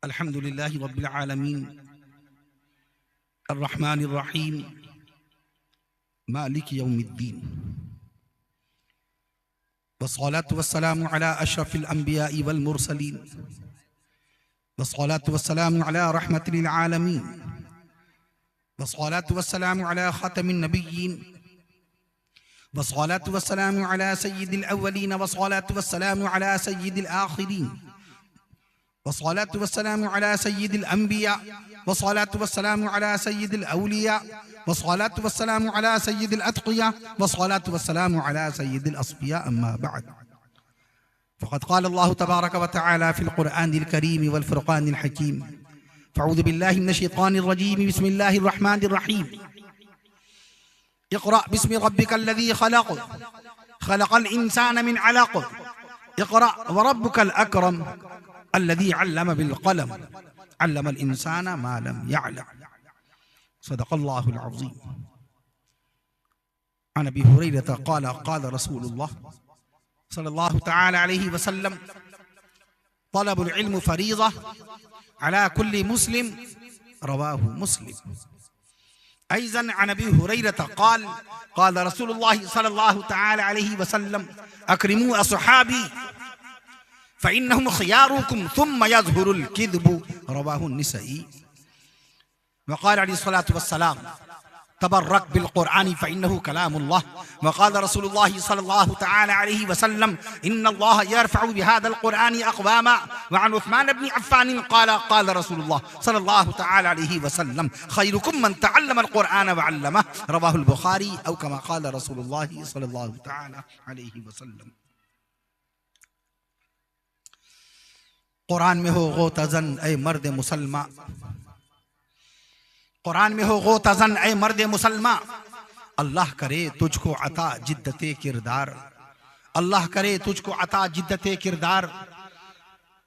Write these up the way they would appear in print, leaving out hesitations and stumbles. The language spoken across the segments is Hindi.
अल्हम्दुलिल्लाहि रब्बिल आलमीन अर्रहमानिर रहीम मालिक यौमिद्दीन वस्सलातु वस्सलामु अला अशरफिल अंबियाइ वल मुरसलीन वस्सलातु वस्सलामु अला रहमतिल लिल आलमीन वस्सलातु वस्सलामु अला खातमिन नबिय्यीन वस्सलातु वस्सलामु अला सय्यिदिल अव्वलीन वस्सलातु वस्सलामु अला सय्यिदिल आखिरीन वस्सलातु वस्सलामु अला सय्यिदिल अंबिया वस्सलातु वस्सलामु अला सय्यिदिल औलिया वस्सलातु वस्सलामु अला सय्यिदिल अत्क़िया वस्सलातु वस्सलामु अला सय्यिदिल अस्फ़िया अम्मा बअद फ़क़द क़ाल अल्लाहु तबारक व तआला फ़िल क़ुरआनिल करीम वल फ़ुरक़ानिल हकीम फ़अऊज़ु बिल्लाहि मिनश शैतानिर रजीम बिस्मिल्लाहिर रहमानिर रहीम इक़रा बिस्मि रब्बिकल्लज़ी ख़लक़ ख़लक़ल इंसान मिन अलक़ इक़रा व रब्बुकल अकरम अल्लज़ी अल्लम बिल क़लम अल्लमल इंसाना मा लम यअलम सदक़ल्लाहुल अज़ीम। अन अबी हुरैरह क़ाल क़ाल रसूलुल्लाह सल्लल्लाहु तआला अलैहि वसल्लम तलबुल इल्म फ़रीज़ा अला कुल्लि मुस्लिम रवाहु मुस्लिम। अयज़न अन अबी हुरैरह क़ाल क़ाल रसूलुल्लाह सल्लल्लाहु तआला अलैहि वसल्लम अक्रिमू अस्हाबी फ़इन्नहुम ख़ियारुकुम थुम्मा यज़हुरुल किज़्बु रवाहु निसाई। वक़ाल अलैहिस्सलातु वस्सलाम तबर्रक बिल क़ुरआन फ़इन्नहु कलामुल्लाह वक़ाल रसूलुल्लाह सल्लल्लाहु तआला अलैहि वसल्लम इन्नल्लाह यरफ़उ बिहाज़ल क़ुरआन अक़वामा व अन उस्मान इब्न अफ़्फ़ान क़ाल क़ाल रसूलुल्लाह सल्लल्लाहु तआला अलैहि वसल्लम ख़ैरुकुम मन तअल्लमल क़ुरआन व अल्लमह रवाहुल बुख़ारी औ कमा क़ाल रसूलुल्लाह सल्लल्लाहु तआला अलैहि वसल्लम। कुरान में हो गोतज़न ए मर्द मुसलमा, कुरान में हो गोतज़न ए मर्द मुसलमा, अल्लाह करे तुझको अता जिद्दते किरदार, अल्लाह करे तुझको अता जिद्दते किरदार।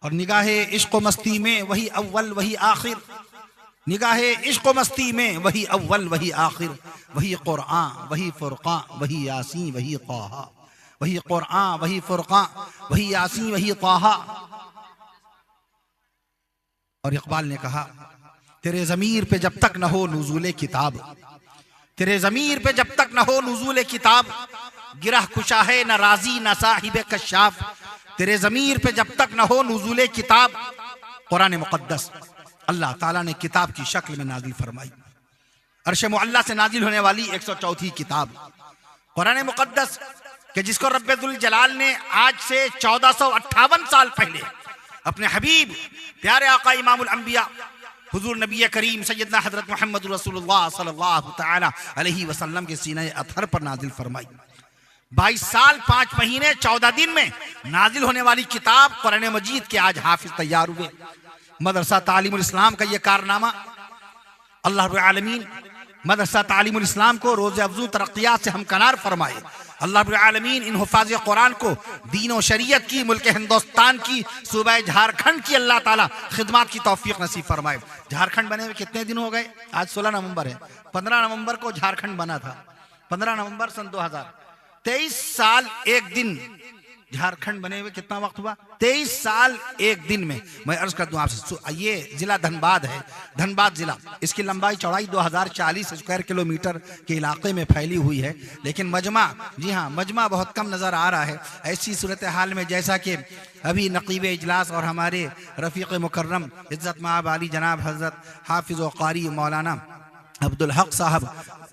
और निगाहे इश्क़ मस्ती में वही अव्वल वही आखिर, निगाहे इश्क़ मस्ती में वही अव्वल वही आखिर, वही कुरआन वही फुरक़ान वही यासीन वही ताहा, वही कुरआन वही फुरक़ान वही यासीन वही ताहा। और इक़बाल ने कहा तेरे ज़मीर पे जब तक न हो नुज़ूले किताब, तेरे ज़मीर पे जब तक न हो नुज़ूले किताब, गिरह कुशा है न राज़ी न साहिब कश्शाफ, तेरे ज़मीर पे जब तक न हो नुज़ूले किताब। कुरान मुक़द्दस अल्लाह ताला ने किताब की शक्ल में नाज़िल फरमाई, अर्श मुअल्ला से नाज़िल होने वाली 104 किताब कुरान मुक़द्दस कि जिसको रब्बुल जलाल ने आज से 1458 साल पहले अपने हबीब प्यारे आका इमामुल अंबिया हुजूर नबी करीम सैयदना हज़रत मोहम्मद रसूलुल्लाह सल्लल्लाहु तआला अलैहि वसल्लम के सीने अतहर पर नाजिल फरमाई। 22 साल 5 महीने 14 दिन में नाजिल होने वाली किताब कुरान मजीद के आज हाफिज तैयार हुए। मदरसा तालीमुल इस्लाम का ये कारनामा अल्लाह रब्बुल आलमीन मदरसा तालीमुल इस्लाम को रोज़ अफ़ज़ू तरक्कियात से हमकनार फरमाए। अल्लाह रब्बुल आलमीन इन हुफ़ाज़ कुरान को दीन और शरीयत की मुल्क हिंदुस्तान की सूबा झारखंड की अल्लाह ताला खिदमत की तौफीक नसीब फरमाए। झारखंड बने हुए कितने दिन हो गए? आज 16 नवंबर है, 15 नवंबर को झारखंड बना था, 15 नवंबर सन 2000। 23 साल 1 दिन झारखंड बने हुए कितना वक्त हुआ? 23 साल 1 दिन में। मैं अर्ज कर दूं आपसे, ये जिला धनबाद है, धनबाद जिला, इसकी लंबाई चौड़ाई 2040 स्क्वायर किलोमीटर के इलाके में फैली हुई है। लेकिन मजमा, जी हाँ, मजमा बहुत कम नज़र आ रहा है। ऐसी सूरत हाल में जैसा कि अभी नकीब इजलास और हमारे रफ़ीक़ मुकर्रम इज़्ज़त माब आली जनाब हज़रत हाफिज़ व क़ारी मौलाना अब्दुल हक साहब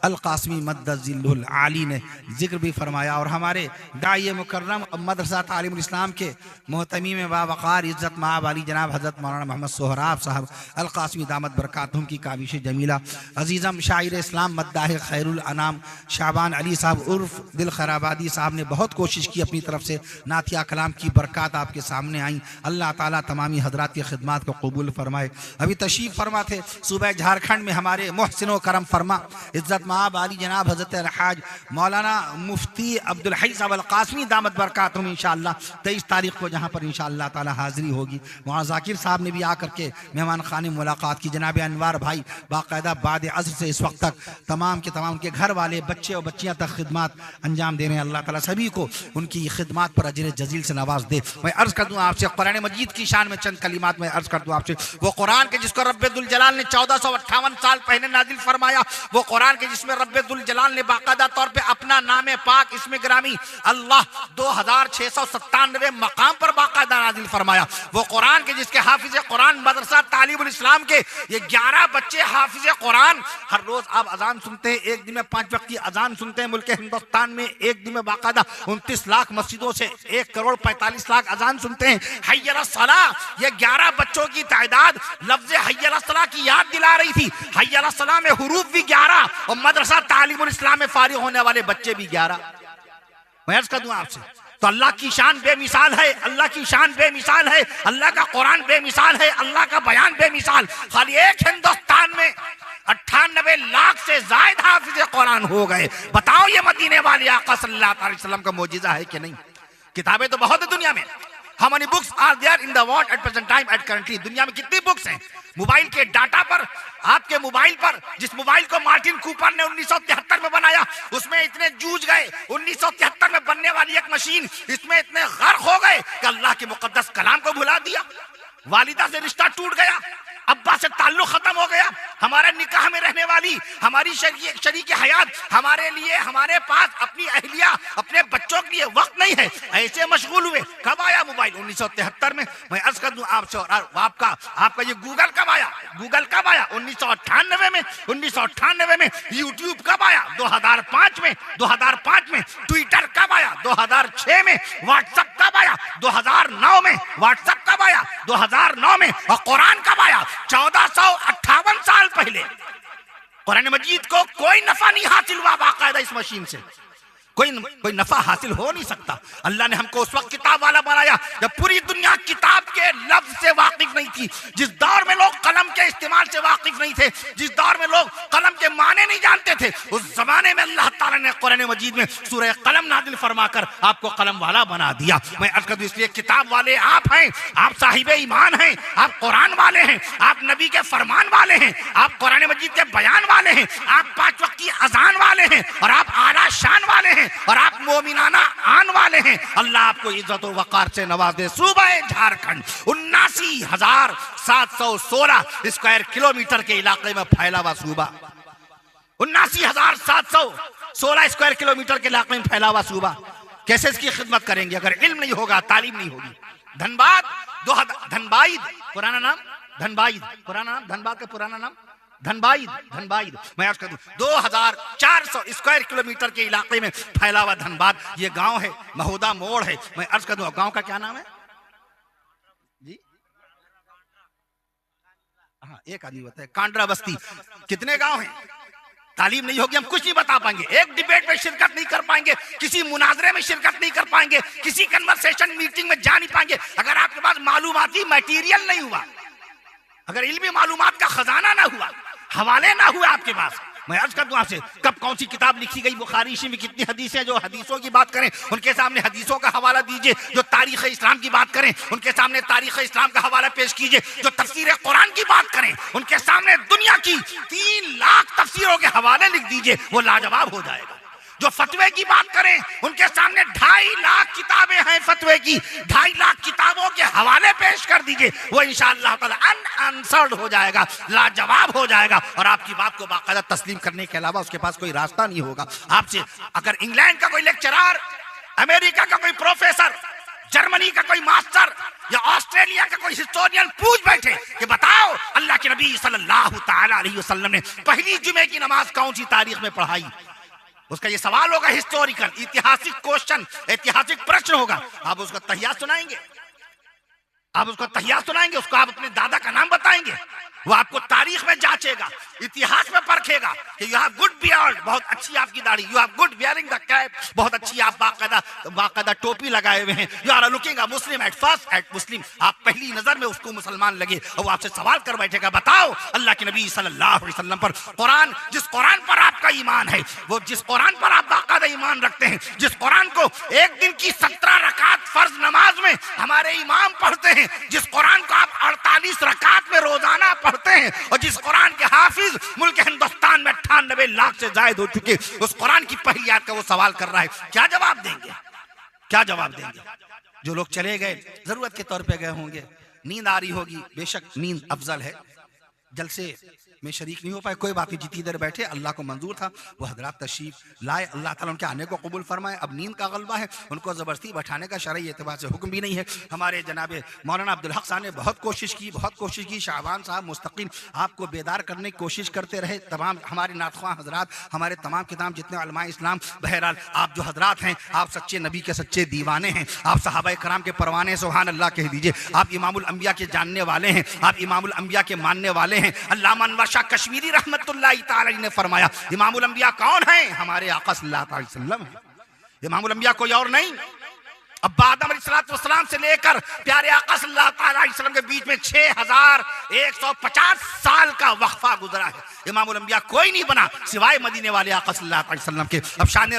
अल कासमी मद्दज़िल्लुल आली ने जिक्र भी फरमाया, और हमारे दाई मुकर्रम मदरसा तालीमुल इस्लाम के मोहतमीम बावक़ार इज़्ज़त माब आली जनाब हज़रत मौलाना मोहम्मद सोहराब साहब अल कासमी दामत बरकातहुम की काविश जमीला अज़ीज़म शायर इस्लाम मद्दाह खैरुल अनाम शाबान अली साहब उर्फ़ दिल खराबादी साहब ने बहुत कोशिश की अपनी तरफ से, नातिया कलाम की बरक़ात आपके सामने आई। अल्लाह ताला तमामी हज़रात की खिदमत को कबूल फरमाए। अभी तशरीफ़ फरमा थे सूबा झारखंड में हमारे मोहसिन व करम फरमा इज़्ज़त माब आली जनाब हज़रत अलहाज मौलाना मुफ्ती अब्दुल हई साहब अल कासमी दामत बरकातुहुम इंशाअल्लाह 23 तारीख को जहाँ पर इंशाअल्लाह ताला हाज़िरी होगी। वहाँ जाकिर साहब ने भी आकर के मेहमान खाने मुलाकात की। जनाब अनवार भाई बाकायदा बाद असर से इस वक्त तक तमाम के तमाम के घर वाले बच्चे और बच्चियाँ तक खिदमत अंजाम दे रहे हैं। अल्लाह ताला सभी को उनकी खिदमत पर अजर जजील से नवाज दे। मैं अर्ज़ कर दूँ आपसे कुरान मजीद की शान में चंद कलिमात में अर्ज़ कर दूँ आपसे, वो कुरान के जिसको रब्बुल जलाल ने 1458 साल पहले नाजिल फरमाया, वो कुरान के जिसमें रब्बुल जलाल ने बाकायदा तौर पे अपना नाम पाक इसमें ग्रामी अल्लाह 2697 मकाम पर बाकायदा नाजिल फरमाया, वो कुरान के जिसके हाफिज कुरान मदरसा तालीमुल इस्लाम के ये 11 बच्चे हाफिज कुरान हर रोज आप अजान सुनते हैं, एक दिन में 5 वक्त की अजान सुनते हैं। मुल्क हिंदुस्तान में एक दिन में बाकायदा 29 लाख मस्जिदों से 1,45,00,000 अजान सुनते हैं। हय्य अला सलाह, ये 11 बच्चों की तादाद लफ्ज़ हय्य अला सलाह की याद दिला रही थी। हय्य अला सलाह में हुरूफ भी 11 और मदरसा तालीमुल इस्लाम में फारिग होने वाले बच्चे भी 11। मैं अर्ज़ कर दूं आपसे, तो अल्लाह की शान बेमिसाल है, अल्लाह की शान बेमिसाल है, अल्लाह का कुरान बेमिसाल है, अल्लाह का बयान बेमिसाल। खाली एक हिंदुस्तान में 98 लाख से जायद हाफिज कुरान हो गए। बताओ ये मदीने वाले आका सल्लल्लाहु अलैहि वसल्लम का मोजिजा है कि नहीं? किताबें तो बहुत है दुनिया में। How many books are there in the world at present time at currently? दुनिया में कितनी बुक्स हैं? मोबाइल के डाटा पर, आपके मोबाइल पर, जिस मोबाइल को मार्टिन कूपर ने 1973 में बनाया, उसमें इतने जूझ गए। 1973 में बनने वाली एक मशीन इसमें इतने गर्क हो गए कि अल्लाह के मुकद्दस कलाम को भुला दिया। वालिदा से रिश्ता टूट गया, अब्बा से ताल्लुक खत्म हो गया। हमारे निकाह में रहने वाली हमारी शरीक हयात, हमारे लिए हमारे पास अपनी अहलिया अपने बच्चों के लिए वक्त नहीं है, ऐसे मशगूल हुए। कब आया मोबाइल? 1973 में। मैं अर्ज कर दूं आपसे, और आपका ये गूगल कब आया? गूगल कब आया? 1998 में। 1998 में। यूट्यूब कब आया? 2005 में। 2005 में। ट्विटर कब आया? 2006 में। व्हाट्सएप कब आया? 2009 में। व्हाट्सएप कब आया? 2009 में। और कुरान कब आया? 1458 साल पहले। कुरान मजीद को कोई नफा नहीं हासिल हुआ बाकायदा इस मशीन से, कोई नफा हासिल हो नहीं सकता। अल्लाह ने हमको उस वक्त किताब वाला बनाया जब पूरी दुनिया किताब के लफ्ज से वाकिफ नहीं थी, जिस दौर में लोग कलम के इस्तेमाल से वाकिफ नहीं थे, जिस दौर में लोग कलम के माने नहीं जानते थे, उस जमाने में अल्लाह ताला ने कुरान मजीद में सूरह कलम नाजिल फरमाकर आपको कलम वाला बना दिया। मैं अर्ज कर दूं, इसलिए किताब वाले आप हैं, आप साहिबे ईमान हैं, आप कुरान वाले हैं, आप नबी के फरमान वाले हैं, आप कुरान मजीद के बयान वाले हैं, आप 5 वक्त की अजान वाले हैं, और आप आला शान वाले हैं, और आप मोमिनाना आन वाले हैं। अल्लाह आपको इज्जत और वकार से नवाज दे। सूबा झारखंड 79,716 स्क्वायर किलोमीटर के इलाके में फैला हुआ सूबा, 79,716 स्क्वायर किलोमीटर के इलाके में फैला हुआ सूबा। कैसे इसकी खिदमत करेंगे अगर इल्म नहीं होगा, तालीम नहीं होगी? धनबाद, धनबाद पुराना नाम धनबाद, पुराना नाम धनबाद का पुराना नाम धनबाद। मैं आज कर दूं 2400 स्क्वायर किलोमीटर के इलाके में फैला हुआ धनबाद ये गांव है, महोदा मोड़ है। मैं अर्ज कर दूं गांव का क्या नाम है जी? हाँ, एक आदमी बताए, कांड्रा बस्ती। कितने गांव हैं? तालीम नहीं होगी हम कुछ नहीं बता पाएंगे, एक डिबेट में शिरकत नहीं कर पाएंगे, किसी मुनाजरे में शिरकत नहीं कर पाएंगे, किसी कन्वर्सेशन मीटिंग में जा नहीं पाएंगे अगर आपके पास मालूमाती मटेरियल नहीं हुआ, अगर इल्मी मालूमात का खजाना ना हुआ, हवाले ना हुए आपके पास। मैं अर्ज कर दूं आपसे, कब कौन सी किताब लिखी गई, बुखारी में कितनी हदीसें, जो हदीसों की बात करें उनके सामने हदीसों का हवाला दीजिए, जो तारीख इस्लाम की बात करें उनके सामने तारीख इस्लाम का हवाला पेश कीजिए, जो तफसीर कुरान की बात करें उनके सामने दुनिया की 3 लाख तफसीरों के हवाले लिख दीजिए, वो लाजवाब हो जाएगा। जो फतवे की बात करें उनके सामने 2.5 लाख किताबें हैं फतवे की, 2.5 लाख किताबों के हवाले पेश कर दीजिए, वो इंशाअल्लाह ताला अनआंसर्ड हो जाएगा, लाजवाब हो जाएगा, और आपकी बात को बाकायदा तस्लीम करने के अलावा उसके पास कोई रास्ता नहीं होगा। आपसे अगर इंग्लैंड का कोई लेक्चरर, अमेरिका का कोई प्रोफेसर, जर्मनी का कोई मास्टर या ऑस्ट्रेलिया का कोई हिस्टोरियन पूछ बैठे कि बताओ अल्लाह के नबी सल्लल्लाहु ताला अलैहि वसल्लम ने पहली जुमे की नमाज कौन सी तारीख में पढ़ाई, उसका ये सवाल होगा, हिस्टोरिकल ऐतिहासिक क्वेश्चन, ऐतिहासिक प्रश्न होगा। आप उसको तहिया सुनाएंगे, आप उसको तहिया सुनाएंगे, उसको आप अपने दादा का नाम बताएंगे, वो आपको तारीख में जांचेगा, इतिहास में परखेगा कि यू हैव गुड बियर्ड, बहुत अच्छी आपकी दाढ़ी, you have good wearing the cap, बहुत अच्छी आप बाकायदा टोपी लगाए हुए हैं, you are looking a Muslim at first at Muslim, आप पहली नजर में उसको मुसलमान लगे और वो आपसे सवाल कर बैठेगा, बताओ अल्लाह के नबी सल्लल्लाहु अलैहि वसल्लम पर कुरान, जिस कुरान पर आपका ईमान है, वो जिस कुरान पर आप बाकायदा ईमान रखते हैं, जिस कुरान को एक दिन की 17 रकात फर्ज नमाज में हमारे इमाम पढ़ते हैं, जिस कुरान को आप 48 रकात में रोजाना पढ़ते हैं, और जिस कुरान के हाफिज मुल्क हिंदुस्तान में 98 लाख से ज्यादा हो चुके, उस कुरान की पहली आयत का वो सवाल कर रहा है, क्या जवाब देंगे? क्या जवाब देंगे? जो लोग चले गए जरूरत के तौर पे गए होंगे, नींद आ रही होगी, बेशक नींद अफजल है, जलसे में शरीक नहीं हो पाए, कोई बात नहीं, जितनी देर बैठे अल्लाह को मंजूर था वो हजरात तशरीफ लाए, अल्लाह ताला उनके आने को कबूल फरमाए। अब नींद का गलबा है, उनको ज़बरदस्ती बैठाने का शरई एतबार से हुक्म भी नहीं है। हमारे जनाब मौलाना अब्दुल हक साहब ने बहुत कोशिश की, शाहबान साहब मुस्तकिल आपको बेदार करने की कोशिश करते रहे, तमाम हमारे नातख्वां हजरात, हमारे तमाम किताब जितने उलमाए इस्लाम, बहरहाल आप जो हजरात हैं, आप सच्चे नबी के सच्चे दीवाने हैं, आप सहाबाए कराम के परवाने सुभान अल्लाह कह दीजिए, आप इमामुल अंबिया के जानने वाले हैं, आप इमामुल अंबिया के मानने वाले हैं। अल्लामा अनवर शाह कश्मीरी रहमतुल्लाह तआला ने फरमाया, इमामुल अंबिया कौन है? हमारे आका सल्लल्लाहु अलैहि वसल्लम है। इमामुल अंबिया कोई और नहीं। अब्बा आदम अलैहिस्सलाम से लेकर प्यारे आका सल्लल्लाहु अलैहि वसल्लम के बीच में 6150 साल का वक्फा गुजरा है। इमामुल अंबिया कोई नहीं बना सिवाय मदीने वाले आका सल्लल्लाहु अलैहि वसल्लम के। अब शान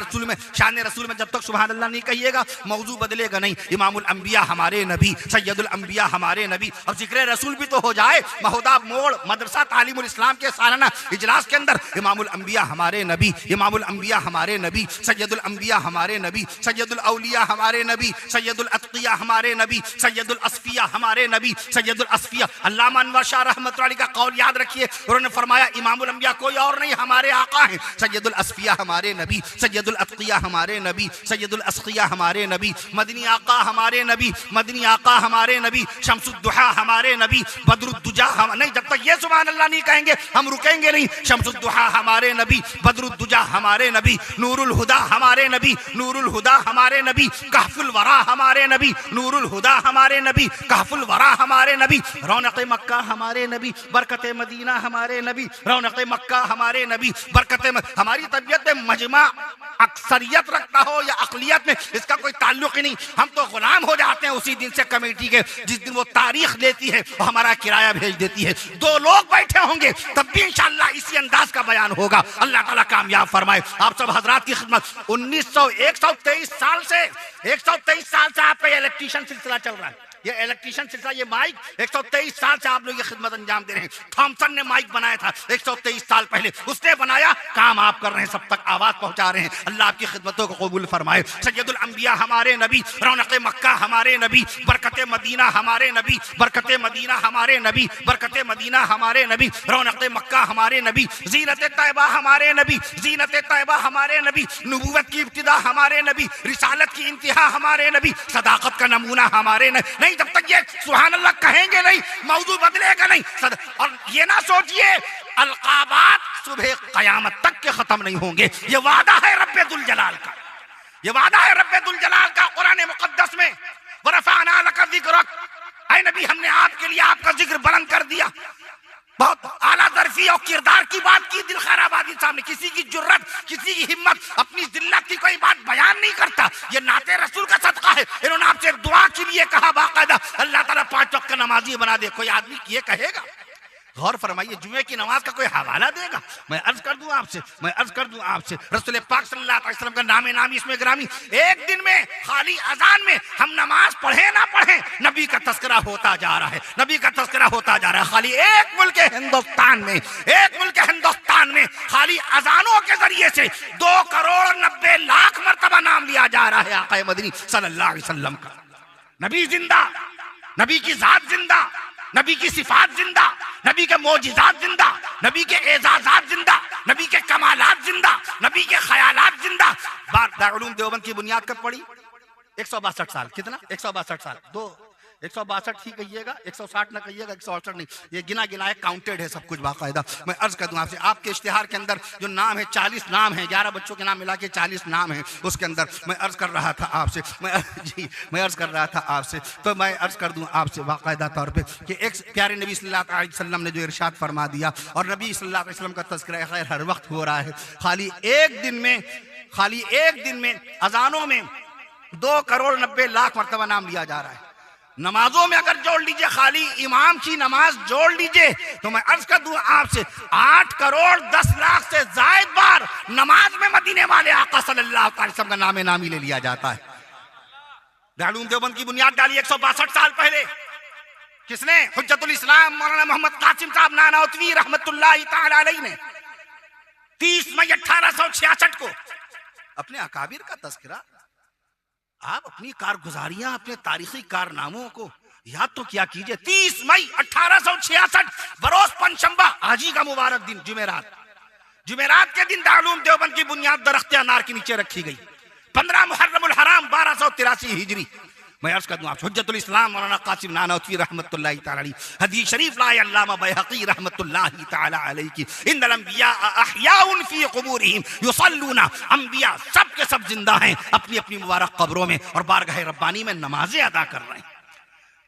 रसूल में जब तक सुभान अल्लाह नहीं कहिएगा मौजू बदलेगा नहीं। इमामुल अंबिया हमारे नबी, सैयदुल अंबिया हमारे नबी। अब जिक्र रसूल भी तो हो जाए। महोदाब मोड़ मदरसा तालीमुल इस्लाम के सालाना इजलास के अंदर इमामुल अंबिया हमारे नबी, इमामुल अंबिया हमारे नबी, सैयदुल अंबिया हमारे नबी, सैयदुल औलिया हमारे नबी, सैयदुल अत्किया हमारे नबी, सैयदुल अस्फिया हमारे नबी, सैयदुल अस्फिया। अल्लामा अनवर शाह रहमतुल्लाह अलैह का कौल याद रखिए, उन्होंने फरमाया इमामुल अंबिया कोई और नहीं हमारे आका हैं। सैयदुल अस्फिया हमारे नबी, सैयदुल अत्किया हमारे नबी, सैयदुल अस्किया हमारे नबी, मदनी आका हमारे नबी, मदनी आका हमारे नबी, शम्सुद्दुहा हमारे नबी, बदरुद्दुजा नहीं, जब तक ये सुभान अल्लाह नहीं कहेंगे हम रुकेंगे नहीं। शम्सुद्दुहा हमारे नबी, बदरुद्दुजा हमारे नबी, नूरुल हुदा हमारे नबी, नूरुल हुदा हमारे नबी, कहफुल वरा हमारे नबी, नूरुल हुदा हमारे नबी, कहफुल वरा हमारे नबी, रौनक मक्का हमारे नबी, बरकत मदीना हमारे नबी, रौनक मक्का हमारे नबी, बरकत हमारी तबीयत में मजमा अक्सरियत रखता हो या अकलियत में इसका कोई ताल्लुक ही नहीं। हम तो गुलाम हो जाते हैं उसी दिन से कमेटी के, जिस दिन वो तारीख देती है और हमारा किराया भेज देती है। 2 लोग बैठे होंगे तब भी इंशाअल्लाह इसी अंदाज का बयान होगा। अल्लाह ताला कामयाब फरमाए। आप सब हजरात की खिदमत 123 साल से आपका ये इलेक्ट्रीशियन सिलसिला चल रहा है। ये इलेक्ट्रीशियन सिलसिला, ये माइक 123 साल से आप लोग ये खिदमत अंजाम दे रहे हैं। थॉमसन ने माइक बनाया था 123 साल पहले, उसने बनाया, काम आप कर रहे हैं, सब तक आवाज पहुंचा रहे हैं। अल्लाह आपकी खिदमतों को कबूल फरमाए। सैयदुल अंबिया हमारे नबी, रौनक मक्का हमारे नबी, बरकत मदीना हमारे नबी, बरकत मदीना हमारे नबी, बरकत मदीना हमारे नबी, रौनक मक्का हमारे नबी, जीनत तैयबा हमारे नबी, जीनत तैयबा हमारे नबी, नबूवत की इब्तिदा हमारे नबी, रिसालत की इंतहा हमारे नबी, सदाकत का नमूना हमारे नबी। जब तक ये सुभान अल्लाह कहेंगे नहीं मौजू बदलेगा नहीं। और ये ना सोचिए अलकाबात सुबह कयामत तक के खत्म नहीं होंगे। ये वादा है रब्बे दुल जलाल का, ये वादा है रब्बे दुल जलाल का कुरान मुकद्दस में, वरफअना लका ज़िक्रक, ऐ नबी हमने आपके लिए आपका जिक्र बुलंद कर दिया। बहुत आला दर्फी और किरदार की बात की दिल खैराबादी साहब ने। किसी की जुर्रत, किसी की हिम्मत, अपनी जिल्लत की कोई बात बयान नहीं करता। ये नाते रसूल का सदका है। इन्होंने आपसे दुआ के लिए कहा बाकायदा अल्लाह ताला 5 वक्त का नमाजी बना दे। कोई आदमी ये कहेगा? गौर फरमाइए, जुमे की नमाज का कोई हवाला देगा? मैं अर्ज कर दूं आपसे रसूल पाक सल्लल्लाहु अलैहि वसल्लम का नामे नामी इसमें ग्रामी, एक दिन में खाली अजान में हम नमाज पढ़े ना पढ़े नबी का तस्करा होता जा रहा है, नबी का तस्करा होता जा रहा है। खाली एक मुल्क हिंदुस्तान में खाली अजानों के जरिए से 2,90,00,000 मरतबा नाम लिया जा रहा है आका मदनी सल्लल्लाहु अलैहि वसल्लम का। नबी जिंदा, नबी की जात जिंदा, नबी की सिफात जिंदा, नबी के मोजिजात जिंदा, नबी के एजाजात जिंदा, नबी के कमालात जिंदा, नबी के ख्यालात जिंदा। दारुल उलूम देवबंद की बुनियाद कब पड़ी? 162 साल। कितना? 162 साल। 162 ही कहिएगा, 160 ना कहिएगा, 168 नहीं, ये गिना गिनाया काउंटेड है सब कुछ बाकायदा। मैं अर्ज कर दूं आपसे, आपके इश्तिहार के अंदर जो नाम है 40 नाम है, 11 बच्चों के नाम मिला के 40 नाम है उसके अंदर। मैं अर्ज कर रहा था आपसे, मैं अर्ज कर रहा था आपसे, तो मैं अर्ज कर दूं आपसे बाकायदा तौर पे कि एक प्यारे नबी सल्लल्लाहु अलैहि वसल्लम ने जो इरशाद फरमा दिया, और नबी सल्लल्लाहु अलैहि वसल्लम का तज़किरा खैर हर वक्त हो रहा है, खाली एक दिन में अजानों में 2,90,00,000 मरतबा नाम लिया जा रहा है। नमाजों में अगर जोड़ लीजिए, खाली इमाम की नमाज जोड़ लीजिए, तो मैं अर्ज कर दूं आपसे 8,10,00,000 से जायद बार नमाज में मदीने वाले आका सल्लल्लाहु अलैहि वसल्लम का नाम नामी ले लिया जाता है। दारुल देवबंद की बुनियाद डाली 162 साल पहले, किसने? हुज्जतुल इस्लाम मौलाना मोहम्मद कासिम साहब नानौतवी रहमतुल्लाहि तआला अलैहि ने 30 मई 1866 को अपने अकाबिर का तज़किरा, आप अपनी कारगुजारियां, अपने तारीखी कारनामों को याद तो क्या कीजिए। 30 मई 1866 बरोज पंचशंबा, आज ही का मुबारक दिन, जुमेरात के दिन दारुल देवबंद की बुनियाद दरख्त अनार के नीचे रखी गई। 15 मुहर्रमुल हराम 1283 हिजरी। मैं अर्ज कर दूं आप, हुज्जतुल इस्लाम मौलाना कासिम नानौतवी रहमतुल्लाहि तआला अलैहि, हदीस शरीफ लाए अल्लामा बैहक़ी रहमतुल्लाहि तआला अलैहि की, इन्नल अंबिया अहयाउन फी क़ुबूरिहिम युसल्लूना, अंबिया सब के सब जिंदा हैं अपनी अपनी मुबारक कब्रों में और बारगाह रब्बानी में नमाजें अदा कर रहे हैं।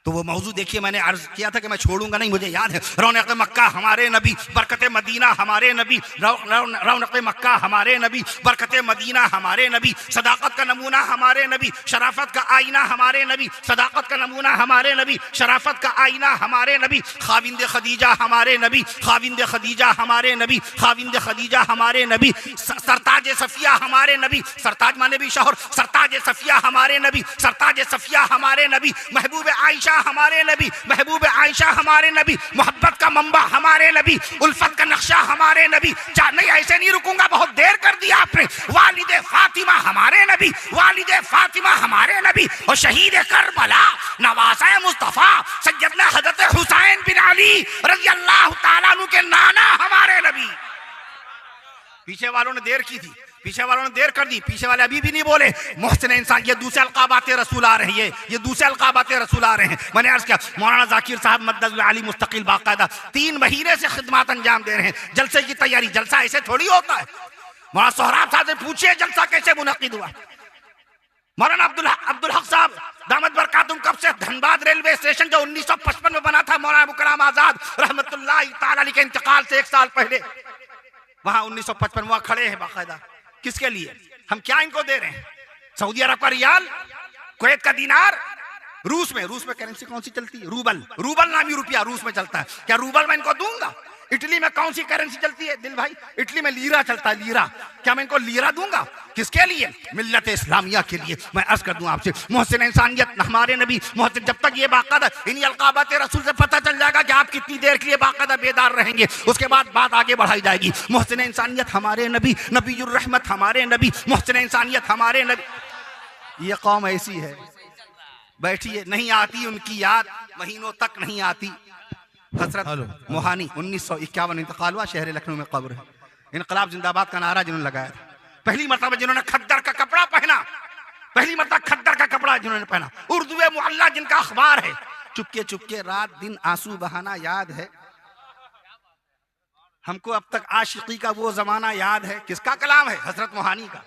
तो वो मौजू देखिए, मैंने अर्ज किया था कि मैं छोड़ूंगा नहीं, मुझे याद है। रौनक मक्का हमारे नबी, बरकत मदीना हमारे नबी, रौनक मक्का हमारे नबी, बरकत मदीना हमारे नबी, सदाकत का नमूना हमारे नबी, शराफत का आईना हमारे नबी, सदाकत का नमूना हमारे नबी, शराफत का आईना हमारे नबी, खाविंद खदीजा हमारे नबी, खाविंद खदीजा हमारे नबी, खाविंद खदीजा हमारे नबी, सरताज सफिया हमारे नबी, सरताज माने भी शोहर, सरताज सफिया हमारे नबी, सरताज सफिया हमारे नबी, महबूब आयशा हमारे नबी, महबूब आयशा हमारे नबी, मोहब्बत का मंबा हमारे नबी, उल्फत का नक्शा हमारे नबी। नहीं, ऐसे नहीं रुकूंगा, बहुत देर कर दिया आपने। वालिदे फातिमा हमारे नबी, वालिदे फातिमा हमारे नबी, और शहीद करबला नवासा मुस्तफा सैयदना हजरत हुसैन बिन अली रज़ियल्लाहु ताला अन्हु के नाना हमारे नबी। पीछे वालों ने देर की थी, पीछे वालों ने देर कर दी, पीछे वाले अभी भी नहीं बोले। मोहसिन इंसान, ये दूसरे अलकाबात रसूल आ रहे हैं, ये दूसरे अलकाबात रसूल आ रहे हैं। मैंने अर्ज किया, मौलाना जाकिर साहब मद्दल आली मुस्तकिल बाकायदा 3 महीने से खिदमत अंजाम दे रहे हैं, जलसे की तैयारी। जलसा ऐसे थोड़ी होता है। मौलाना सोहराब साहब से पूछिए जलसा कैसे मुनक्किद हुआ। मौलाना अब्दुल हक साहब दामद बरकातुम कब से धनबाद रेलवे स्टेशन जो 1955 में बना था, मौलाना मुकर्रम आजाद रहमतुल्लाहि तआला अलैहि के इंतकाल से 1 साल पहले, वहां 1955 वहां खड़े हैं बाकायदा। किसके लिए? हम क्या इनको दे रहे हैं? सऊदी अरब का रियाल, कुवैत का दीनार, रूस में करेंसी कौन सी चलती है? रूबल नामी रुपया रूस में चलता है। क्या रूबल मैं इनको दूंगा? इटली में कौन सी करेंसी चलती है दिल भाई? इटली में लीरा चलता है, लीरा। क्या मैं इनको लीरा दूंगा? किसके लिए? मिल्लत इस्लामिया के लिए। मैं अर्ज कर दूं आपसे, मोहसिन इंसानियत हमारे नबी, मोहसिन, जब तक ये बाकायदा इन्हीं अलकाबात रसूल से पता चल जाएगा कि आप कितनी देर के लिए बाकायदा बेदार रहेंगे, उसके बाद बात आगे बढ़ाई जाएगी। मोहसिन इंसानियत हमारे नबी, नबीयुर रहमत हमारे नबी, मोहसिन इंसानियत हमारे नबी। ये कौम ऐसी है, बैठिए, नहीं आती उनकी याद, महीनों तक नहीं आती। हजरत मोहानी 1951 इंतकाल हुआ, शहर लखनऊ में कब्र है। इनकलाब जिंदाबाद का नारा जिन्होंने लगाया था, पहली मरतबा जिन्होंने खद्दर का कपड़ा पहना, पहली मरतबा खद्दर का कपड़ा जिन्होंने पहना, उर्दू मुअल्ला जिनका अखबार है, चुपके चुपके रात दिन आंसू बहाना याद है हमको। अब तक आशिकी का वो जमाना याद है। किसका कलाम है? हजरत मोहानी का।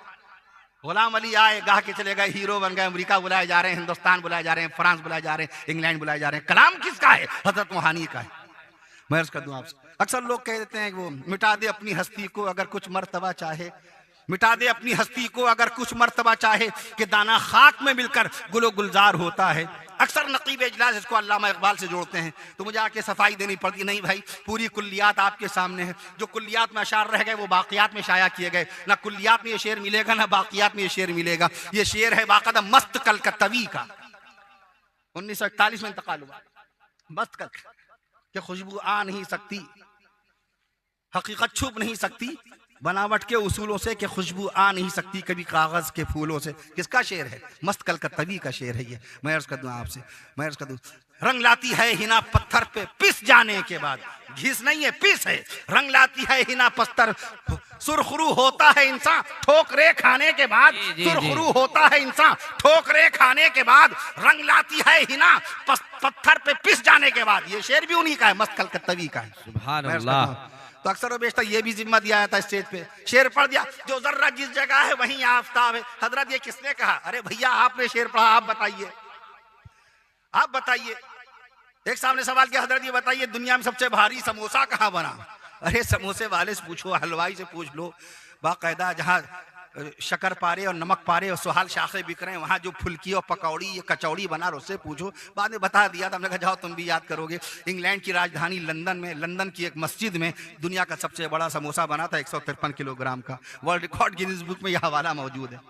गुलाम अली आए, गा के चले गए, हीरो बन गए, अमेरिका बुलाए जा रहे हैं, हिंदुस्तान बुलाए जा रहे हैं, फ्रांस बुलाए जा रहे हैं, इंग्लैंड बुलाए जा रहे हैं। कलाम किसका है? हजरत मोहानी का है। मैं अर्ज कर दूं आपसे, अक्सर लोग कह देते हैं वो मिटा दे अपनी हस्ती को अगर कुछ मर्तबा चाहे, मिटा दे अपनी हस्ती को अगर कुछ मर्तबा चाहे, कि दाना खाक में मिलकर गुलो गुलजार होता है। अक्सर नकीब इजलास इसको अल्लामा इकबाल से जोड़ते हैं, तो मुझे आके सफाई देनी पड़ती। नहीं भाई, पूरी कुल्लियात आपके सामने है। जो कुल्लियात में अशार रह गए वो बाकियात में शाया किए गए। ना कुल्लियात में ये शेर मिलेगा, ना बाकियात में ये शेर मिलेगा। ये शेर है बाकायदा मस्त कलकत्तवी का, 1941 में इंतकाल हुआ। मस्त कल कि खुशबू आ नहीं सकती, हकीकत छुप नहीं सकती, बनावट के उसूलों से कि खुशबू आ नहीं सकती कभी कागज के फूलों से। किसका शेर है? मस्त कलकत्तवी का शेर है ये। मैं अर्ज कर दूं आपसे, मैं अर्ज कर दूं, रंग लाती है हिना पत्थर पे पिस जाने के बाद, घिस नहीं है पिस है, रंग लाती है हिना पत्थर सुरखरू होता है इंसान ठोकरे खाने के बाद, सुरखरू होता है इंसान ठोकरे खाने के बाद, रंग लाती है हिना पत्थर पे पिस जाने के बाद। ये शेर भी उन्हीं का है, मस्त कलकत्तवी का है। सुभान अल्लाह। तो अक्सर और बेशतर ये भी जिम्मा दिया जाता है स्टेज पे, शेर पढ़ दिया, जो जर्रा जिस जगह है वहीं आफताब है। हजरत ये किसने कहा? अरे भैया आपने शेर पढ़ा, आप बताइए, आप बताइए। एक सामने सवाल किया, हजरत ये बताइए दुनिया में सबसे भारी समोसा कहाँ बना? अरे समोसे वाले से पूछो, हलवाई से पूछ लो, बाकायदा जहाँ शक्कर पारे और नमक पारे और सुहाल शाखे बिक रहे हैं वहाँ जो फुल्की और पकौड़ी ये कचौड़ी बना उससे पूछो। बाद में बता दिया था, हमने कहा जाओ तुम भी याद करोगे। इंग्लैंड की राजधानी लंदन में, लंदन की एक मस्जिद में दुनिया का सबसे बड़ा समोसा बना था, 153 किलोग्राम का। वर्ल्ड रिकॉर्ड गिनीज बुक में यह हवाला मौजूद है।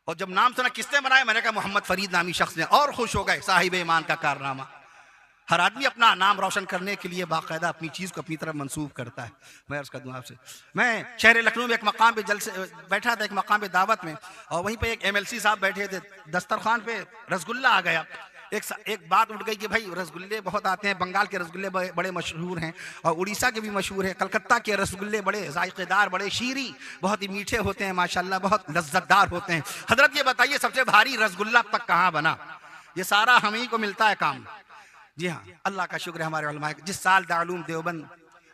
और जब नाम सुना किसने बनाया, मैंने कहा मोहम्मद फरीद नामी शख्स ने, और खुश हो गए। साहिब ईमान का कारनामा। हर आदमी अपना नाम रोशन करने के लिए बाकायदा अपनी चीज़ को अपनी तरफ मंसूब करता है। मैं अर्ज़ कर दूँ आपसे, मैं शहर लखनऊ में एक मकाम पे जलसे बैठा था, एक मकाम पे दावत में, और वहीं पे एक MLC साहब बैठे थे। दस्तरखान पे रसगुल्ला आ गया। एक बात उठ गई कि भाई रसगुल्ले बहुत आते हैं, बंगाल के रसगुल्ले बड़े मशहूर हैं और उड़ीसा के भी मशहूर हैं। कलकत्ता के रसगुल्ले बड़े जायकेदार, बड़े शीरी, बहुत ही मीठे होते हैं माशाल्लाह, बहुत लज्जतदार होते हैं। हजरत ये बताइए सबसे भारी रसगुल्ला अब तक कहाँ बना? ये सारा हम ही को मिलता है काम। जी हाँ, अल्लाह का शुक्र है हमारे उलमा जिस साल दारूम देवबंद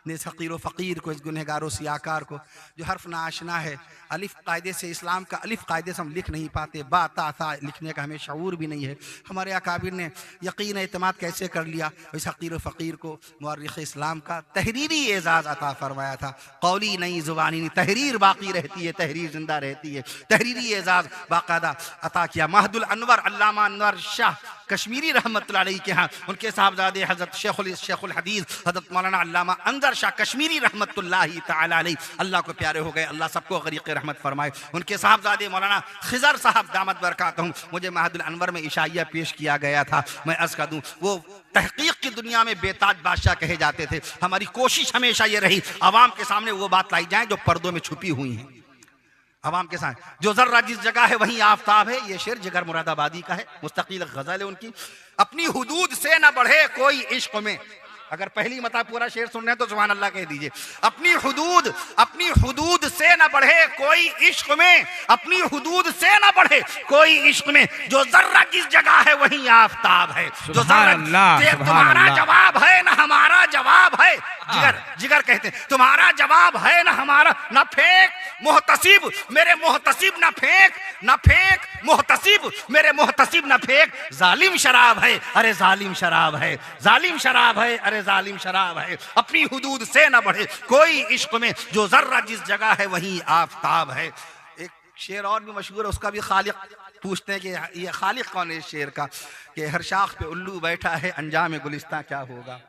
ने फ़कीर फ़कीर को, इस गुनहगारों सियाकार को, जो हर्फ ना आशना है, अलिफ कायदे से, इस्लाम का अलिफ कायदे से हम लिख नहीं पाते, बा ता था लिखने का हमें शऊर भी नहीं है। हमारे अकाबिर ने यकीन एतमाद कैसे कर लिया, इस फ़कीर फ़कीर को मुअर्रिख़ इस्लाम का तहरीरी एजाज़ अता फरमाया था। कौली नहीं ज़ुबानी नहीं, तहरीर बाकी रहती है, तहरीर जिंदा रहती है। तहरीरी एजाज़ बाकायदा अता किया। महदुल अनवर अल्लामा अनवर शाह कश्मीरी रहमतुल्लाह अलैह के यहाँ, उनके साहबजादे हज़रत शेखुल हदीस हज़रत मौलाना अल्लामा अंदर शाह कश्मीरी रहमतुल्लाह तआला अलैह, अल्लाह को प्यारे हो गए, अल्लाह सबको गरीक़ रहमत फरमाए। उनके साहबजादे मौलाना खिज़र साहब दामत बरकातहुम, मुझे महदुल अनवर में इशाइया पेश किया गया था। मैं अर्ज़ कर दूँ, वो तहक़ीक़ की दुनिया में बेताज बादशाह कहे जाते थे। हमारी कोशिश हमेशा ये रही आवाम के सामने वो बात लाई जाए जो पर्दों में छुपी हुई हैं। आवाम के साथ जो जर्रा जिस जगह है वहीं आफताब है। ये शेर जिगर मुरादाबादी का है, मुस्तकिल गजल है उनकी। अपनी हुदूद से न बढ़े कोई इश्क में, अगर पहली मता पूरा शेर सुन रहे हैं तो सुभान अल्लाह कह दीजिए। अपनी हुदूद से न बढ़े कोई इश्क में, अपनी हुदूद से न बढ़े कोई इश्क में, जो जर्रा जिस जगह है वहीं आफताब है। जो जर्रा, तुम्हारा जवाब है ना हमारा जवाब है। जिगर कहते हैं तुम्हारा जवाब है ना हमारा, न फेंक मोहतसिब मेरे मोहतसिब, न फेंक मोहतसिब मेरे मोहतसिब, न फेंक जालिम शराब है, अरे जालिम शराब है, जालिम शराब है, अरे जालिम शराब है। अपनी हुदूद से न बढ़े कोई इश्क में, जो जर्रा जिस जगह है वहीं आफताब है। एक शेर और भी मशहूर है, उसका भी खालिक पूछते हैं कि ये खालिक कौन है इस शेर का, कि हर शाख पे उल्लू बैठा है, अंजाम गुलिस्तां क्या होगा।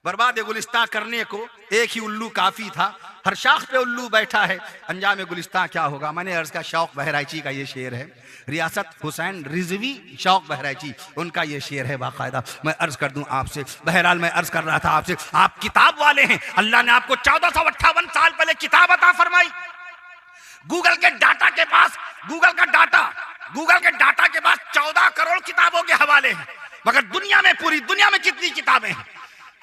बर्बाद गुलिस्तां करने को एक ही उल्लू काफी था, हर शाख पे उल्लू बैठा है, अंजाम गुलिस्तां क्या होगा। मैंने अर्ज का शौक बहराइची का ये शेर है, रियासत हुसैन रिजवी शौक बहराइची उनका ये शेर है बाकायदा। मैं अर्ज कर दूं आपसे, बहरहाल मैं अर्ज कर रहा था आपसे, आप किताब वाले हैं, अल्लाह ने आपको 1458 साल पहले किताब अता फरमाई। गूगल के डाटा के पास, गूगल के डाटा के पास 14 करोड़ किताबों के हवाले हैं, मगर दुनिया में, पूरी दुनिया में कितनी किताबें हैं?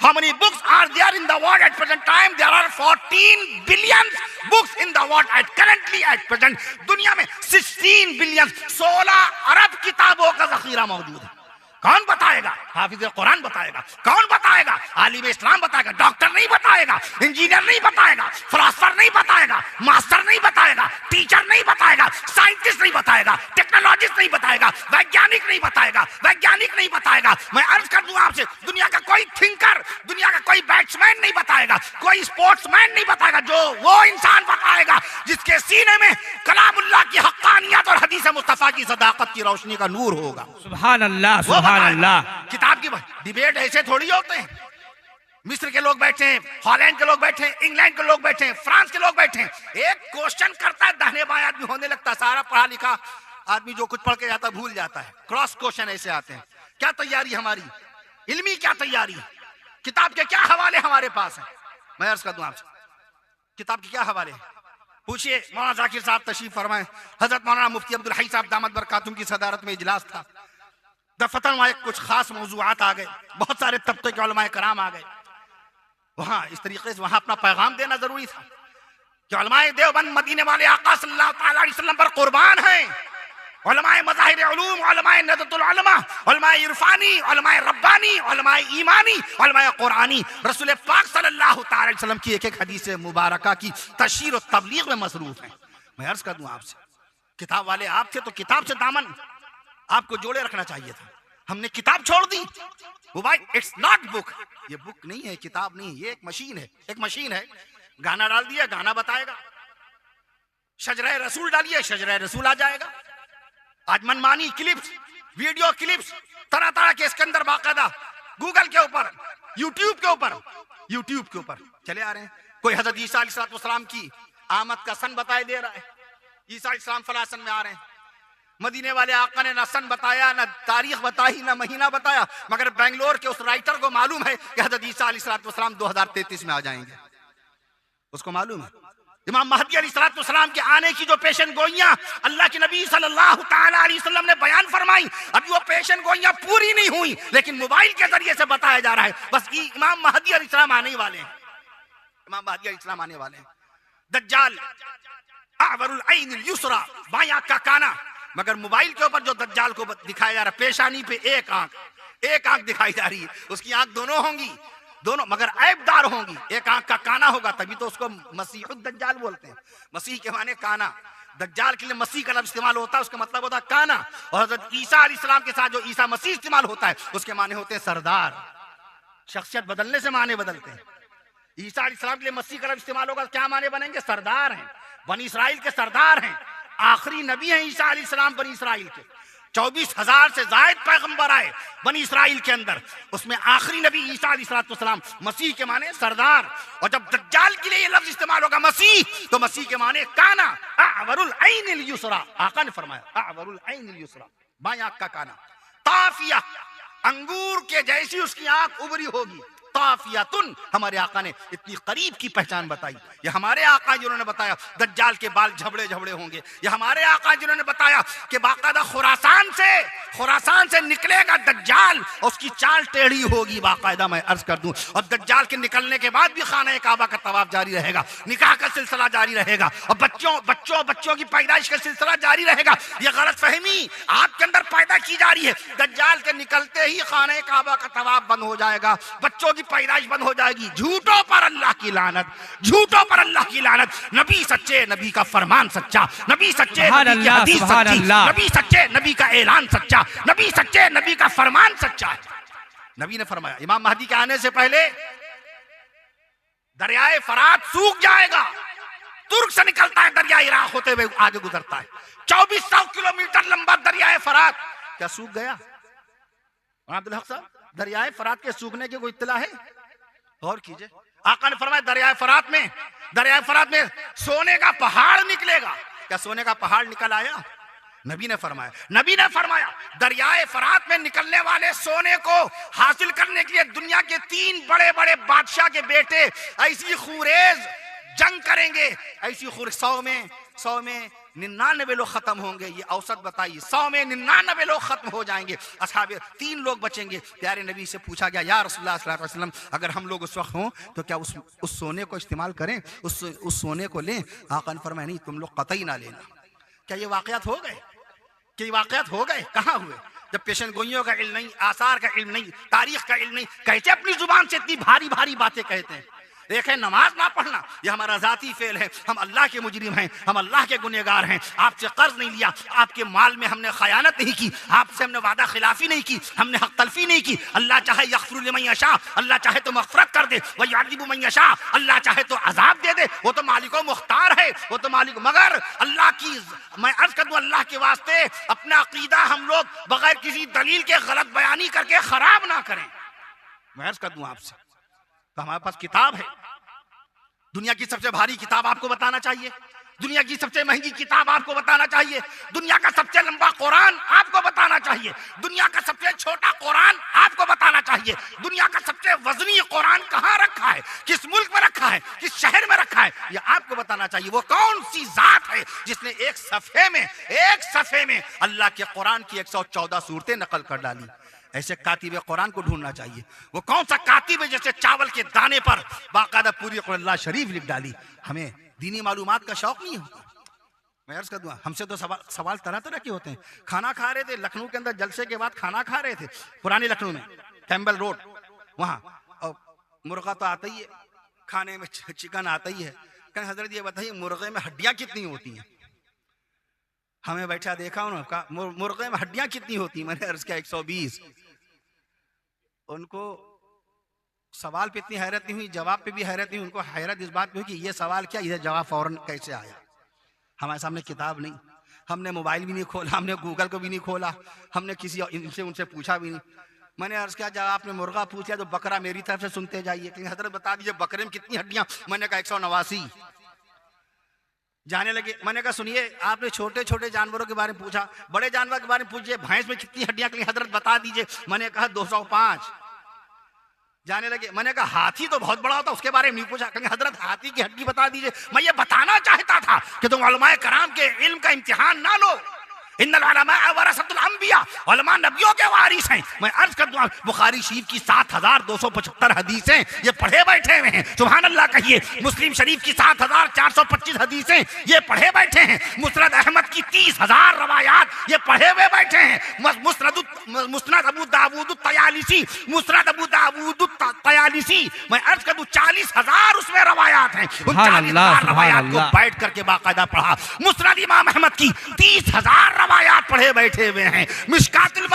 How many books are there in the world at present time? There are 14 billion books in the world at currently at present. दुनिया में 16 बिलियन 16 अरब किताबों का जखीरा मौजूद है। कौन बताएगा? हाफिज कुरान बताएगा। कौन बताएगा? आलिम इस्लाम बताएगा। डॉक्टर नहीं बताएगा, इंजीनियर नहीं बताएगा, फिलोसोफर नहीं बताएगा, मास्टर नहीं बताएगा, टीचर नहीं बताएगा, साइंटिस्ट नहीं बताएगा, टेक्नोलॉजिस्ट नहीं बताएगा, वैज्ञानिक नहीं बताएगा। मैं अर्ज कर दूं आपसे, दुनिया का कोई थिंकर, दुनिया का कोई बैट्समैन नहीं बताएगा, कोई स्पोर्ट्समैन नहीं बताएगा। जो वो इंसान बताएगा जिसके सीने में कलामुल्लाह की हक्कानियत और हदीस मुस्तफा की सदाकत की रोशनी का नूर होगा। सुभान अल्लाह, सुभान अल्लाह। किताब की डिबेट ऐसे थोड़ी होते हैं। मिस्र के लोग बैठे हैं, हॉलैंड के लोग बैठे हैं, इंग्लैंड के लोग बैठे हैं, फ्रांस के लोग बैठे हैं, एक क्वेश्चन करता है, दाहिने बाएं आदमी होने लगता है। सारा पढ़ा लिखा आदमी जो कुछ पढ़ के जाता भूल जाता है। क्रॉस क्वेश्चन ऐसे आते हैं। क्या तैयारी हमारी इल्मी, क्या तैयारी, किताब के क्या हवाले हमारे पास है? मैं अर्ज कर दूं आपसे, किताब के क्या हवाले हैं? पूछिए। मौलाना जाकिर साहब तशरीफ फरमाए, हजरत मौलाना मुफ्ती अब्दुल हई साहब दामत बरकातुहू की सदारत में इजलास था। दफतन वहाँ कुछ खास मौजूआत आ गए, बहुत सारे तबके के उलमाए कराम आ गए। वहाँ इस तरीके से वहाँ अपना पैगाम देना जरूरी था। कि उलमाए देवबंद मदीने वाले आका सल्लल्लाहु ताला अलैहि वसल्लम पर कुर्बान हैं। उलमाए मज़ाहिर उलूम, उलमाए नज़्ज़तुल उलमा, उलमाए इरफानी, उलमाए रब्बानी, उलमाए ईमानी, उलमाए कुरानी रसूल पाक सल्लल्लाहु ताला अलैहि वसल्लम की एक एक हदीस मुबारका की तशहीर और तबलीग में मसरूफ हैं। मैं अर्ज कर दूं आपसे, किताब वाले आप थे तो किताब से दामन आपको जोड़े रखना चाहिए था। हमने किताब छोड़ दी। वो भाई इट्स नॉट बुक, ये बुक नहीं है, किताब नहीं, ये एक मशीन है। एक मशीन है, गाना डाल दिया गाना बताएगा, शजरा रसूल डालिए शजरा रसूल आ जाएगा। आज मनमानी क्लिप्स, वीडियो क्लिप्स तरह तरह के इसके अंदर बाकायदा गूगल के ऊपर, यूट्यूब के ऊपर चले आ रहे हैं। कोई हजरत ईसा अलैहिस्सलाम की आमद का सन बताए दे रहा है, ईसा अलैहिस्सलाम फला सन में आ रहे हैं। मदीने वाले आका ने ना सन बताया, ना तारीख बताई, ना महीना बताया, मगर बेंगलोर के उस राइटर को मालूम है कि हजरत ईसा अलैहिस्सलाम 2033 में आ जाएंगे। उसको मालूम है। इमाम महदी अलैहिस्सलाम के आने की जो पेशन गोइयां अल्लाह के नबी सल्लल्लाहु ताला अलैहि वसल्लम ने बयान फरमाई, अभी वो पेशन गोइयां पूरी नहीं हुई, लेकिन मोबाइल के जरिए से बताया जा रहा है बस इमाम महदी अलैहिस्सलाम आने वाले हैं। इमाम महदी अलैहिस्सलाम आने वाले हैं। दज्जाल अवरुल ऐनिल युसरा, बायां आंख का काना, मगर मोबाइल के ऊपर जो दज्जाल को दिखाया जा रहा है, पेशानी पे एक आंख दिखाई जा रही है। उसकी आंख दोनों होंगी, दोनों मगर ऐबदार होंगी, एक आंख का काना होगा, तभी तो उसको मसीहुद दज्जाल बोलते हैं। मसीह के माने काना, दज्जाल के लिए मसीह का लफ्ज़ इस्तेमाल होता है, उसका मतलब होता है काना। और हज़रत ईसा अलैहिस्सलाम के साथ जो ईसा मसीह इस्तेमाल होता है उसके माने होते हैं सरदार। शख्सियत बदलने से माने बदलते हैं। ईसा अलैहिस्सलाम के लिए मसीह का लफ्ज़ इस्तेमाल होगा, क्या माने बनेंगे? सरदार हैं, बनी इसराइल के सरदार हैं, आखिरी नबी हैं ईसा अलैहिस्सलाम बनी इसराइल के। 24,000 से जायद पैगंबर आए बनी इसराइल के अंदर, उसमें आखिरी नबी ईसा अलैहिस्सलाम, मसीह के माने सरदार। और जब दज्जाल के लिए ये लफ्ज इस्तेमाल होगा मसीह, तो मसीह के माने काना, अवरुल ऐनिल युसरा। आका ने फरमाया अवरुल ऐनिल युसरा, बाएं आंख का काना। ताफिया, अंगूर के जैसी उसकी आंख उभरी होगी। ताफियातुन, हमारे आका ने इतनी करीब की पहचान बताई। ये हमारे आका जिन्होंने बताया दज्जाल के बाल झबड़े झबड़े होंगे। ये हमारे आका जिन्होंने बताया कि बाकायदा खुरासान से निकलेगा दज्जाल, और उसकी चाल टेढ़ी होगी बाकायदा। मैं अर्ज कर दूं, और दज्जाल के निकलने के बाद भी खाना काबा का तवाफ जारी रहेगा, निकाह का सिलसिला जारी रहेगा, और बच्चों की पैदाइश का सिलसिला जारी रहेगा। ये गलत फहमी आपके अंदर पैदा की जा रही है। दज्जाल के निकलते ही खाना काबा का तवाफ बंद हो जाएगा, बच्चों पैदाइश बंद हो जाएगी। झूठों पर अल्लाह की लानत, झूठों पर अल्लाह की लानत। नबी सच्चे, नबी का फरमान सच्चा, नबी सच्चे, नबी की हदीस सच्ची, नबी सच्चे, नबी का ऐलान सच्चा, नबी सच्चे, नबी का फरमान सच्चा है। नबी ने फरमाया इमाम महदी के आने से पहले दरियाए फरात सूख जाएगा। तुर्क से निकलता है, दरिया इराक होते हुए आगे गुजरता है। 2400 किलोमीटर लंबा दरियाए फरात क्या सूख गया? अब्दुल हक साहब, दरियाए फरात के सूखने की कोई इत्तला है? गौर कीजिए, आका ने फरमाया दरियाए फरात में सोने का पहाड़ निकलेगा। क्या सोने का पहाड़ निकल आया? नबी ने फरमाया दरियाए फरात में निकलने वाले सोने को हासिल करने के लिए दुनिया के 3 बड़े बड़े बादशाह के बेटे ऐसी खूरेज जंग करेंगे, ऐसी 100 में 99 लोग खत्म होंगे। ये औसत बताइए, 100 में 99 लोग खत्म हो जाएंगे। असहाबे 3 लोग बचेंगे। प्यारे नबी से पूछा गया या रसूलुल्लाह सल्लल्लाहु अलैहि वसल्लम, अगर हम लोग उस वक्त हों तो क्या उस सोने को इस्तेमाल करें, उस सोने को लें? आका ने फरमाया नहीं, तुम लोग कतई ना लेना। क्या ये वाकयात हो गए? कहाँ हुए? जब पेशन गोइयों का इल्म नहीं, आसार का इल्म नहीं, तारीख का इल्म नहीं, कैसे अपनी जुबान से इतनी भारी भारी बातें कहते हैं? देखें, नमाज ना पढ़ना ये हमारा जाती फेल है। हम अल्लाह के मुजरिम हैं, हम अल्लाह के गुनहगार हैं। आपसे कर्ज नहीं लिया, आपके माल में हमने खयानत नहीं की, आपसे हमने वादा खिलाफी नहीं की, हमने हक तलफी नहीं की। अल्लाह चाहे यग़फ़िरु लिमन यशा, अल्लाह चाहे तो मग़फ़िरत कर दे, व युअज़्ज़िबु मन यशा, अल्लाह चाहे तो अज़ाब दे दे। वो तो मालिको मुख्तार है, वो तो मालिक। मगर अल्लाह की, मैं अर्ज कर दूं, अल्लाह के वास्ते अपना अकीदा हम लोग बगैर किसी दलील के गलत बयानी करके खराब ना करें। मैं अर्ज कर दूं आपसे, तो हमारे पास किताब है, दुनिया की सबसे भारी किताब आपको बताना चाहिए, दुनिया की सबसे महंगी किताब आपको बताना चाहिए, दुनिया का सबसे लंबा कुरान आपको बताना चाहिए, दुनिया का सबसे छोटा कुरान आपको बताना चाहिए, दुनिया का सबसे वजनी कुरान कहाँ रखा है, किस मुल्क में रखा है, किस शहर में रखा है, ये आपको बताना चाहिए। वो कौन सी जात है जिसने एक सफ़े में अल्लाह के कुरान की 114 सूरतें नकल कर डाली? ऐसे कातिब कुरान को ढूंढना चाहिए। वो कौन सा कातिब है जैसे चावल के दाने पर बाकायदा पूरी कुरान शरीफ लिख डाली? हमें दीनी मालूमात का शौक नहीं होता। मैं अर्ज कर दूं, हमसे तो सवाल तरह तरह के होते हैं। खाना खा रहे थे लखनऊ के अंदर, जलसे के बाद खाना खा रहे थे पुरानी लखनऊ में, कैम्बल रोड वहां, और मुर्गा तो आता ही है खाने में, चिकन आता ही है। कहीं हजरत ये बताइए मुर्गे में हड्डियां कितनी होती हैं? हमें बैठा देखा उन्होंने कहा मुर्गे में हड्डियां कितनी होती? मैंने अर्ज किया 120। उनको सवाल पे इतनी हैरत नहीं हुई, जवाब पे भी हैरत नहीं। उनको हैरत इस बात पे हुई कि ये सवाल क्या, ये जवाब फौरन कैसे आया। हमारे सामने किताब नहीं, हमने मोबाइल भी नहीं खोला, हमने गूगल को भी नहीं खोला, हमने किसी इनसे उनसे पूछा भी नहीं। मैंने अर्ज किया जब आपने मुर्गा पूछा तो बकरा मेरी तरफ से सुनते जाइए कि हजरत बता दीजिए बकरे में कितनी हड्डियां? मैंने कहा 189। जाने लगे। मैंने कहा सुनिए, आपने छोटे छोटे जानवरों के बारे में पूछा, बड़े जानवर के बारे में पूछिए, भैंस में कितनी हड्डियां? हजरत बता दीजिए। मैंने कहा 205। जाने लगे। मैंने कहा हाथी तो बहुत बड़ा होता, उसके बारे में नहीं पूछा। कहेंगे हजरत हाथी की हड्डी बता दीजिए। मैं ये बताना चाहता था कि तुम उलमाए कराम के इल्म का इम्तिहान ना लो। इन्नल उलमा वरसतुल अंबिया, उलमा नबियों के वारिस हैं। मैं अर्ज कर दूं, बुखारी शरीफ की 7275 हदीसें ये पढ़े बैठे हुए हैं। सुभान अल्लाह कहिए। मुस्लिम शरीफ की 7425 हदीसें ये पढ़े बैठे हैं। मुस्नद अहमद की 30,000 रवायात ये पढ़े हुए बैठे हैं। मुस्नद अबू दाऊद तयालिसी, मुस्नद अबू दाऊद तयालिसी, मैं अर्ज कर दूं 40,000 उसमें रवायात हैं। उन 40,000 रवायात को बैठ करके बाकायदा पढ़ा। मुस्नद इमाम अहमद की 30,000 रवायात पढ़े बैठे हुए हैं। मिशकातुल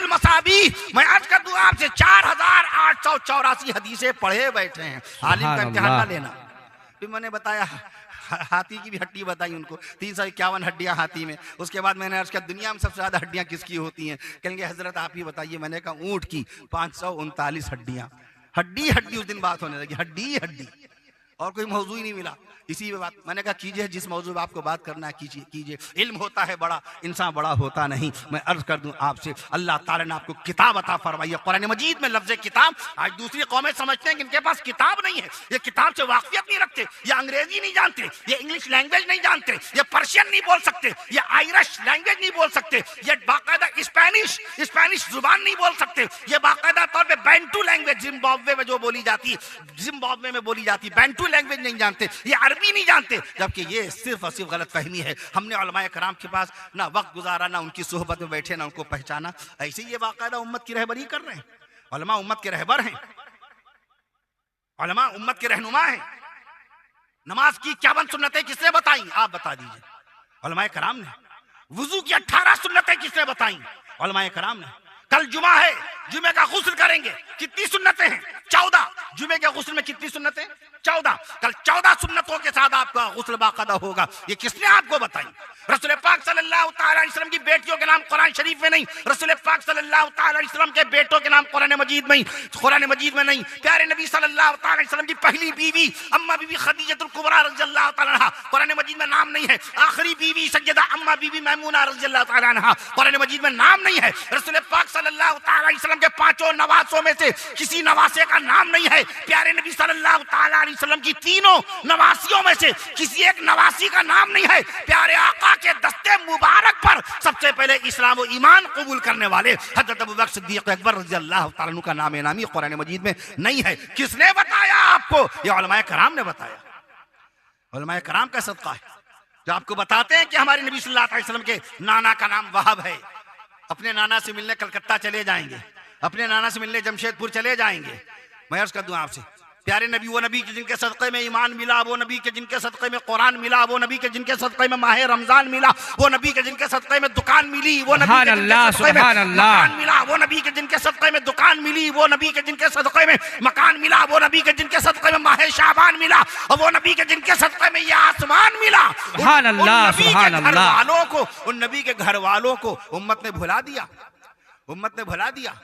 मसाबी, मैं अर्ज कर दूं आपसे 4,884 हदीसें पढ़े बैठे हैं। आलिम का इम्तिहान ना लेना। फिर मैंने बताया हाथी की भी हड्डी बताई उनको, 351 हड्डियां हाथी में। उसके बाद मैंने अर्ज किया दुनिया में सबसे ज्यादा हड्डियां किसकी होती हैं? कहेंगे हजरत आप ही बताइए। मैंने कहा ऊंट की 539 हड्डियां। हड्डी उस दिन बात होने लगी, हड्डी और कोई मौजू ही नहीं मिला। इसी में बात मैंने कहा कीजिए, जिस मौजू में आपको बात करना है कीजिए। इल्म होता है बड़ा, इंसान बड़ा होता नहीं। मैं अर्ज कर दूं आपसे, अल्लाह ताला ने आपको किताब अता फरमाई है। कुरान मजीद में लफ्ज़ किताब, आज दूसरी कौमें समझते हैं कि इनके पास किताब नहीं है, ये किताब से वाकफियत नहीं रखते, ये अंग्रेजी नहीं जानते, ये इंग्लिश लैंग्वेज नहीं जानते, ये पर्शियन नहीं बोल सकते, ये आयरिश लैंग्वेज नहीं बोल सकते, ये बाकायदा स्पेनिश जुबान नहीं बोल सकते, ये बाकायदा तौर पर बैंटू लैंग्वेज जिम्बाब्वे में जो बोली जाती, जिम्बाब्वे में बोली जाती बैंटू लैंग्वेज नहीं जानते, ये अरबी नहीं जानते। जबकि ये सिर्फ और सिर्फ गलत फहमी है। हमने उलमाए कराम के पास ना वक्त गुजारा, ना उनकी सोहबत में बैठे, ना उनको पहचाना। ऐसे ही ये बाकायदा उम्मत की रहबरी कर रहे हैं। उलमा उम्मत के रहबर हैं, उलमा उम्मत के रहनुमा हैं। नमाज की 51 सुन्नतें किसने बताई? आप बता दीजिए। उलमाए कराम ने। वुजू की 18 सुन्नतें किसने बताई? उलमाए कराम ने। कल जुमा है, जुमे का गुस्ल करेंगे, कितनी सुन्नतें हैं? 14। जुमे के गुस्ल में कितनी सुन्नतें? 14। कल 14 सुन्नतों के साथ आपका गुस्ल बाकायदा होगा। ये किसने आपको बताई? रसूल पाक सल्लल्लाहु अलैहि वसल्लम की बेटियों के नाम कुरान शरीफ में नहीं, रसूल पाक सल्लल्लाहु अलैहि वसल्लम के बेटों के नाम कुरान मजीद में नहीं। प्यारे नबी सल्लल्लाहु अलैहि वसल्लम की पहली बीवी अम्मा बीबी खदीजतुल कुबरा रज़ियल्लाहु तआला अन्हा, कुरान मजीद में नाम नहीं है। आखिरी बीवी सैयदा अम्मा बीबी मैमूना रज़ियल्लाहु तआला अन्हा, कुरान मजीद में नाम नहीं है। रसूल पाक सल्लल्लाहु अलैहि वसल्लम के 5 नवासों में से किसी नवासे का नाम नहीं है। प्यारे नबी सल्लल्लाहु अलैहि वसल्लम की 3 नवासियों में से किसी एक नवासी का नाम नहीं है। प्यारे आका के दस्ते मुबारक पर सबसे पहले इस्लाम और ईमान कबूल करने वाले हजरत अबू बकर सिद्दीक अकबर रज़ियल्लाहु तआला अन्हु का नाम नामी कुरान मजीद में नहीं है। किसने बताया आपको? ये उलमाए कराम ने बताया। उलमाए कराम का सदका है जो आपको बताते हैं कि हमारे नबी सल्लल्लाहु अलैहि वसल्लम के नाना का नाम वहाब है। अपने नाना से मिलने कलकत्ता चले जाएंगे, अपने नाना से मिलने जमशेदपुर चले जाएंगे। मैं अर्ज कर दूं आपसे, प्यारे नबी, वो नबी के जिनके सदक़े में ईमान मिला, वो नबी के जिनके सदक़े में कुरान मिला, वो नबी के जिनके सदक़े में माह रमजान मिला, वो नबी के जिनके सदक़े में दुकान मिली, वो नबी के जिनके सदक़े में मकान मिला, वो नबी के जिनके सदक़े में दुकान मिली, वो नबी के जिनके सदक़े में मकान मिला, वो नबी के जिनके सदक़े में माह शाबान मिला, और वो नबी के जिनके सदक़े में ये आसमान मिला। उन नबी के घर वालों को उम्मत ने भुला दिया।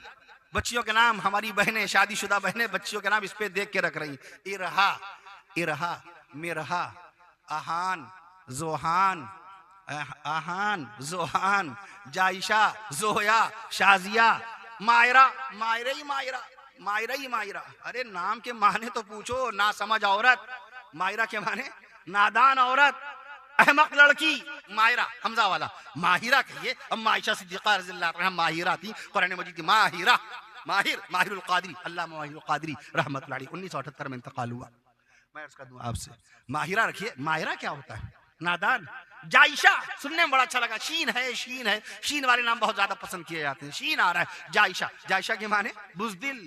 बच्चियों के नाम, हमारी बहनें, शादीशुदा बहनें बच्चियों के नाम इस पे देख के रख रही। इरहा, मिरहा, आहान, जोहान, जायशा, जोया, शाजिया, मायरा। अरे नाम के माने तो पूछो। ना समझ औरत, मायरा के माने नादान औरत, अहमक लड़की, मायरा हमजा वाला। माहिरा कहिए। अम्मा आयशा सिद्दीक़ा रज़ियल्लाहु अन्हा माहिरा थी। कुरान मजीद की माहिरुल क़ादरी, अल्लामा माहिरुल क़ादरी रहमतुल्लाह अलैह 1978 में इंतकाल हुआ। मैं अर्ज कर दूं आपसे, माहिरा रखिए। माहिरा क्या होता है? नादान। जायशा सुनने में बड़ा अच्छा लगा, शीन है, शीन है, शीन वाले नाम बहुत ज्यादा पसंद किए जाते हैं। शीन आ रहा है जायशा। जायशा के माने बुजदिल।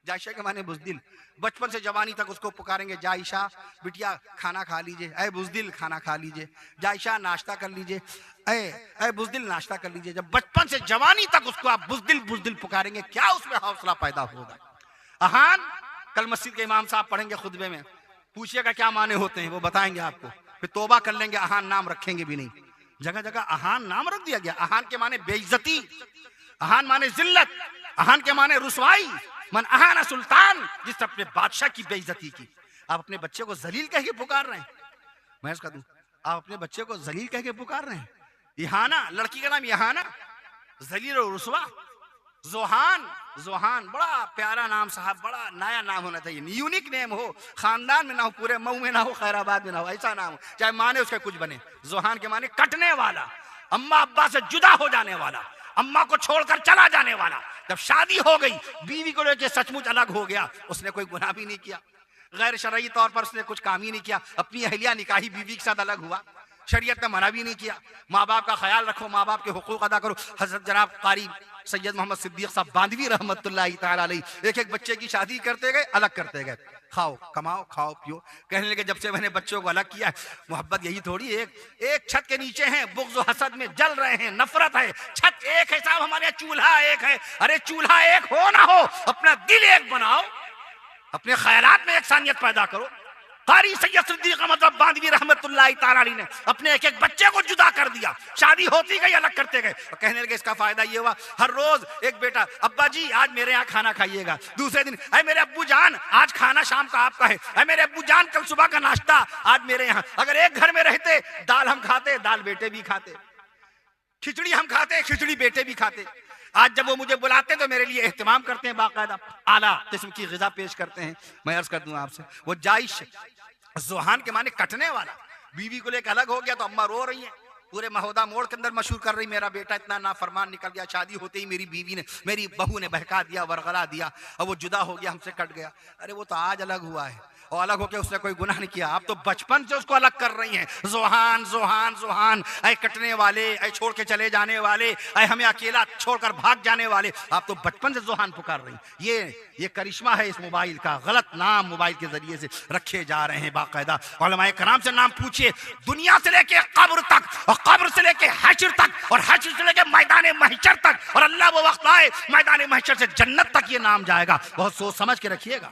जायशा के माने बुजदिल। बचपन से जवानी तक उसको पुकारेंगे जायशा, बिटिया खाना खा लीजिए, ऐ बुजदिल खाना खा लीजिए, जायशा नाश्ता कर लीजिए, ऐ बुजदिल नाश्ता कर लीजिए। जब बचपन से जवानी तक उसको आप बुजदिल बुजदिल पुकारेंगे, क्या उसमें हौसला पैदा होगा। अहान कल मस्जिद के इमाम साहब पढ़ेंगे खुतबे में, पूछिएगा क्या माने होते हैं, वो बताएंगे आपको, फिर तौबा कर लेंगे, अहान नाम रखेंगे भी नहीं। जगह जगह अहान नाम रख दिया गया। अहान के माने बेइज्जती, अहान माने जिल्लत, अहान के माने रुसवाई। मन अहाना सुल्तान, जिसने अपने बादशाह की बेइज्जती की। आप अपने बच्चे को जलील कह के पुकार रहे हैं। मैं इसका दूं, आप अपने बच्चे को जलील कह के पुकार रहे हैं। इहाना, लड़की का नाम इहाना, जलील और रुसवा। जोहान, जोहान बड़ा प्यारा नाम साहब, बड़ा नया नाम होना चाहिए, यूनिक नेम हो, खानदान में ना हो, पूरे मऊ में ना हो, खैराबाद में ना हो, ऐसा नाम हो, चाहे माने उसके कुछ बने। जोहान के माने कटने वाला, अम्मा अब्बा से जुदा हो जाने वाला, अम्मा को छोड़कर चला जाने वाला। जब शादी हो गई, बीवी को लेकर सचमुच अलग हो गया, उसने कोई गुनाह भी नहीं किया, गैर शरई तौर पर उसने कुछ काम ही नहीं किया, अपनी अहलिया निकाही बीवी के साथ अलग हुआ, शरीयत ने मना भी नहीं किया। माँ बाप का ख्याल रखो, माँ बाप के हुकूक अदा करो। हजरत जनाब कारी सैयद मोहम्मद सिद्दीक साहब बांधवी रहमतुल्लाहि तआला अलैह एक एक बच्चे की शादी करते गए, अलग करते गए। खाओ कमाओ खाओ पियो, कहने लगे जब से मैंने बच्चों को अलग किया, मोहब्बत यही थोड़ी, एक छत के नीचे हैं, बुग़्ज़ व हसद में जल रहे हैं, नफरत है। छत एक है साहब, हमारे चूल्हा एक है। अरे चूल्हा एक हो ना हो, अपना दिल एक बनाओ, अपने ख्यालात में एकसानियत पैदा करो। कारी सैयद सिद्दीक अहमद बांधवी रहमतुल्लाहि तआला अलैह ने अपने एक एक बच्चे को जुदा कर दिया, शादी होती गई अलग करते गए। और कहने लगे इसका फायदा ये हुआ, हर रोज एक बेटा, अब्बा जी आज मेरे यहाँ खाना खाइएगा, दूसरे दिन अरे मेरे अब्बू जान आज खाना शाम का आपका है, अरे मेरे अब्बू जान कल सुबह का नाश्ता आज मेरे यहाँ। अगर एक घर में रहते, दाल हम खाते, दाल बेटे भी खाते, खिचड़ी हम खाते, खिचड़ी बेटे भी खाते। आज जब वो मुझे बुलाते तो मेरे लिए एहतमाम करते हैं, बाकायदा आला किस्म की ग़िज़ा पेश करते हैं। मैं अर्ज कर दूं आपसे, वो जाइश जोहान के माने कटने वाला, बीवी को लेकर अलग हो गया तो अम्मा रो रही है, पूरे महोदा मोड़ के अंदर मशहूर कर रही, मेरा बेटा इतना नाफरमान निकल गया, शादी होते ही मेरी बीवी ने, मेरी बहू ने बहका दिया, वरगला दिया, और वो जुदा हो गया, हमसे कट गया। अरे वो तो आज अलग हुआ है, और अलग होकर उसने कोई गुनाह नहीं किया, आप तो बचपन से उसको अलग कर रही हैं। जोहान जोहान जोहान, ऐ कटने वाले, ऐ छोड़ के चले जाने वाले, ऐ हमें अकेला छोड़कर भाग जाने वाले, आप तो बचपन से जोहान पुकार रही हैं। ये करिश्मा है इस मोबाइल का, गलत नाम मोबाइल के जरिए से रखे जा रहे हैं। बाकायदा उलमाए कराम से नाम पूछिए, दुनिया से लेके कब्र तक, और कब्र से लेके हश्र तक, और हश्र से लेके मैदान महशर तक, और अल्लाह वो वक्त आए मैदान महशर से जन्नत तक ये नाम जाएगा। बहुत सोच समझ के रखिएगा,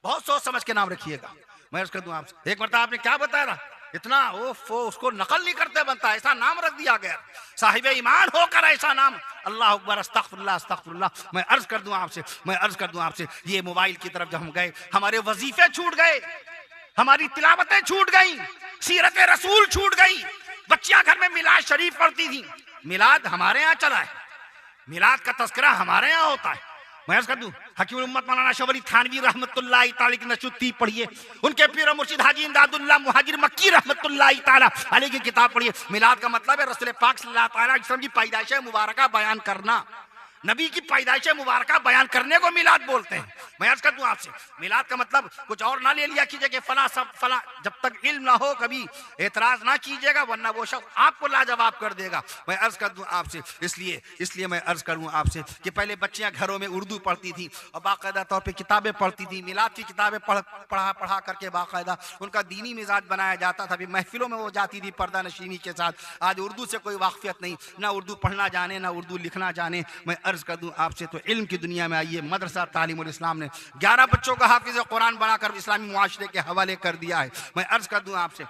बहुत सोच समझ के नाम रखिएगा। मैं अर्ज कर दूं आपसे, एक मरतबा आपने क्या बताया था, इतना उसको नकल नहीं करते बनता, ऐसा नाम रख दिया गया, साहिब ईमान होकर ऐसा नाम, अल्लाह अकबर अस्तगफिरुल्लाह अस्तगफिरुल्लाह। मैं अर्ज कर दूं आपसे, मैं अर्ज कर दूं आपसे, ये मोबाइल की तरफ जब हम गए, हमारे वजीफे छूट गए, हमारी तिलावतें छूट गई, सीरत रसूल छूट गई। बच्चियां घर में मिलाद शरीफ पढ़ती थी, मिलाद हमारे यहाँ चला है, मिलाद का तस्करा हमारे यहाँ होता है। मैं अर्ज कर दूं, हकीम उम्मत मौलाना शबली थानवी रहमतुल्लाहि ताला की नशुद्दी पढ़िए, उनके पीर मुर्शिद हाजी इमदादुल्लाह मुहाजिर मक्की रहमतुल्लाहि ताला अलैह की किताब पढ़िए। मिलाद का मतलब है रसूल पाक सल्लल्लाहु अलैहि वसल्लम की पैदाइश मुबारका बयान करना, नबी की पैदाइश मुबारका बयान करने को मिलाद बोलते हैं। मैं अर्ज कर दूं आपसे, मिलाद का मतलब कुछ और ना ले लिया कीजिए कि फला सब फला, जब तक इल्म ना हो कभी एतराज ना कीजिएगा, वरना वो शख्स आपको लाजवाब कर देगा। मैं अर्ज कर दूं आपसे, इसलिए मैं अर्ज करूं आपसे कि पहले बच्चियां घरों में उर्दू पढ़ती थी और बाकायदा तौर पर किताबें पढ़ती थी, मिलाद की किताबें पढ़ा करके बाकायदा उनका दीनी मिजाज बनाया जाता था। अभी महफिलों में वो जाती थी पर्दा नशीनी के साथ, आज उर्दू से कोई वाकफियत नहीं, ना उर्दू पढ़ना जाने ना उर्दू लिखना जाने। मैं अर्ज कर दूं आपसे, तो इल्म की दुनिया में आइए, मदरसा तालीमुल इस्लाम ने 11 बच्चों का हाफिज कुरान बनाकर इस्लामी मुआशरे के हवाले कर दिया है। मैं अर्ज कर दूं आपसे,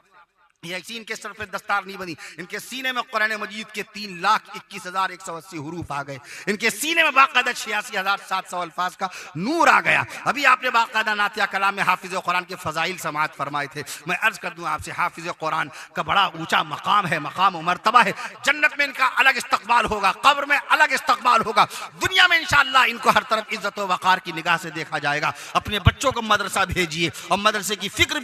ये ऐसी इनके सर पे दस्तार नहीं बनी, इनके सीने में कुरान मजीद के 3,21,180 हुरूफ आ गए, इनके सीने में बाकायदा 86,700 अल्फाज का नूर आ गया। अभी आपने बाकायदा नातिया कलाम में हाफिज कुरान के फजाइल समाअत फरमाए थे। मैं अर्ज कर दूं आपसे, हाफिज कुरान का बड़ा ऊंचा मकाम है, मकाम और मर्तबा है। जन्नत में इनका अलग इस्तकबाल होगा, कब्र में अलग इस्तकबाल होगा, दुनिया में इंशाअल्लाह इनको हर तरफ इज्जत व वक़ार की निगाह से देखा जाएगा। अपने बच्चों को मदरसा भेजिए और मदरसे की फिक्र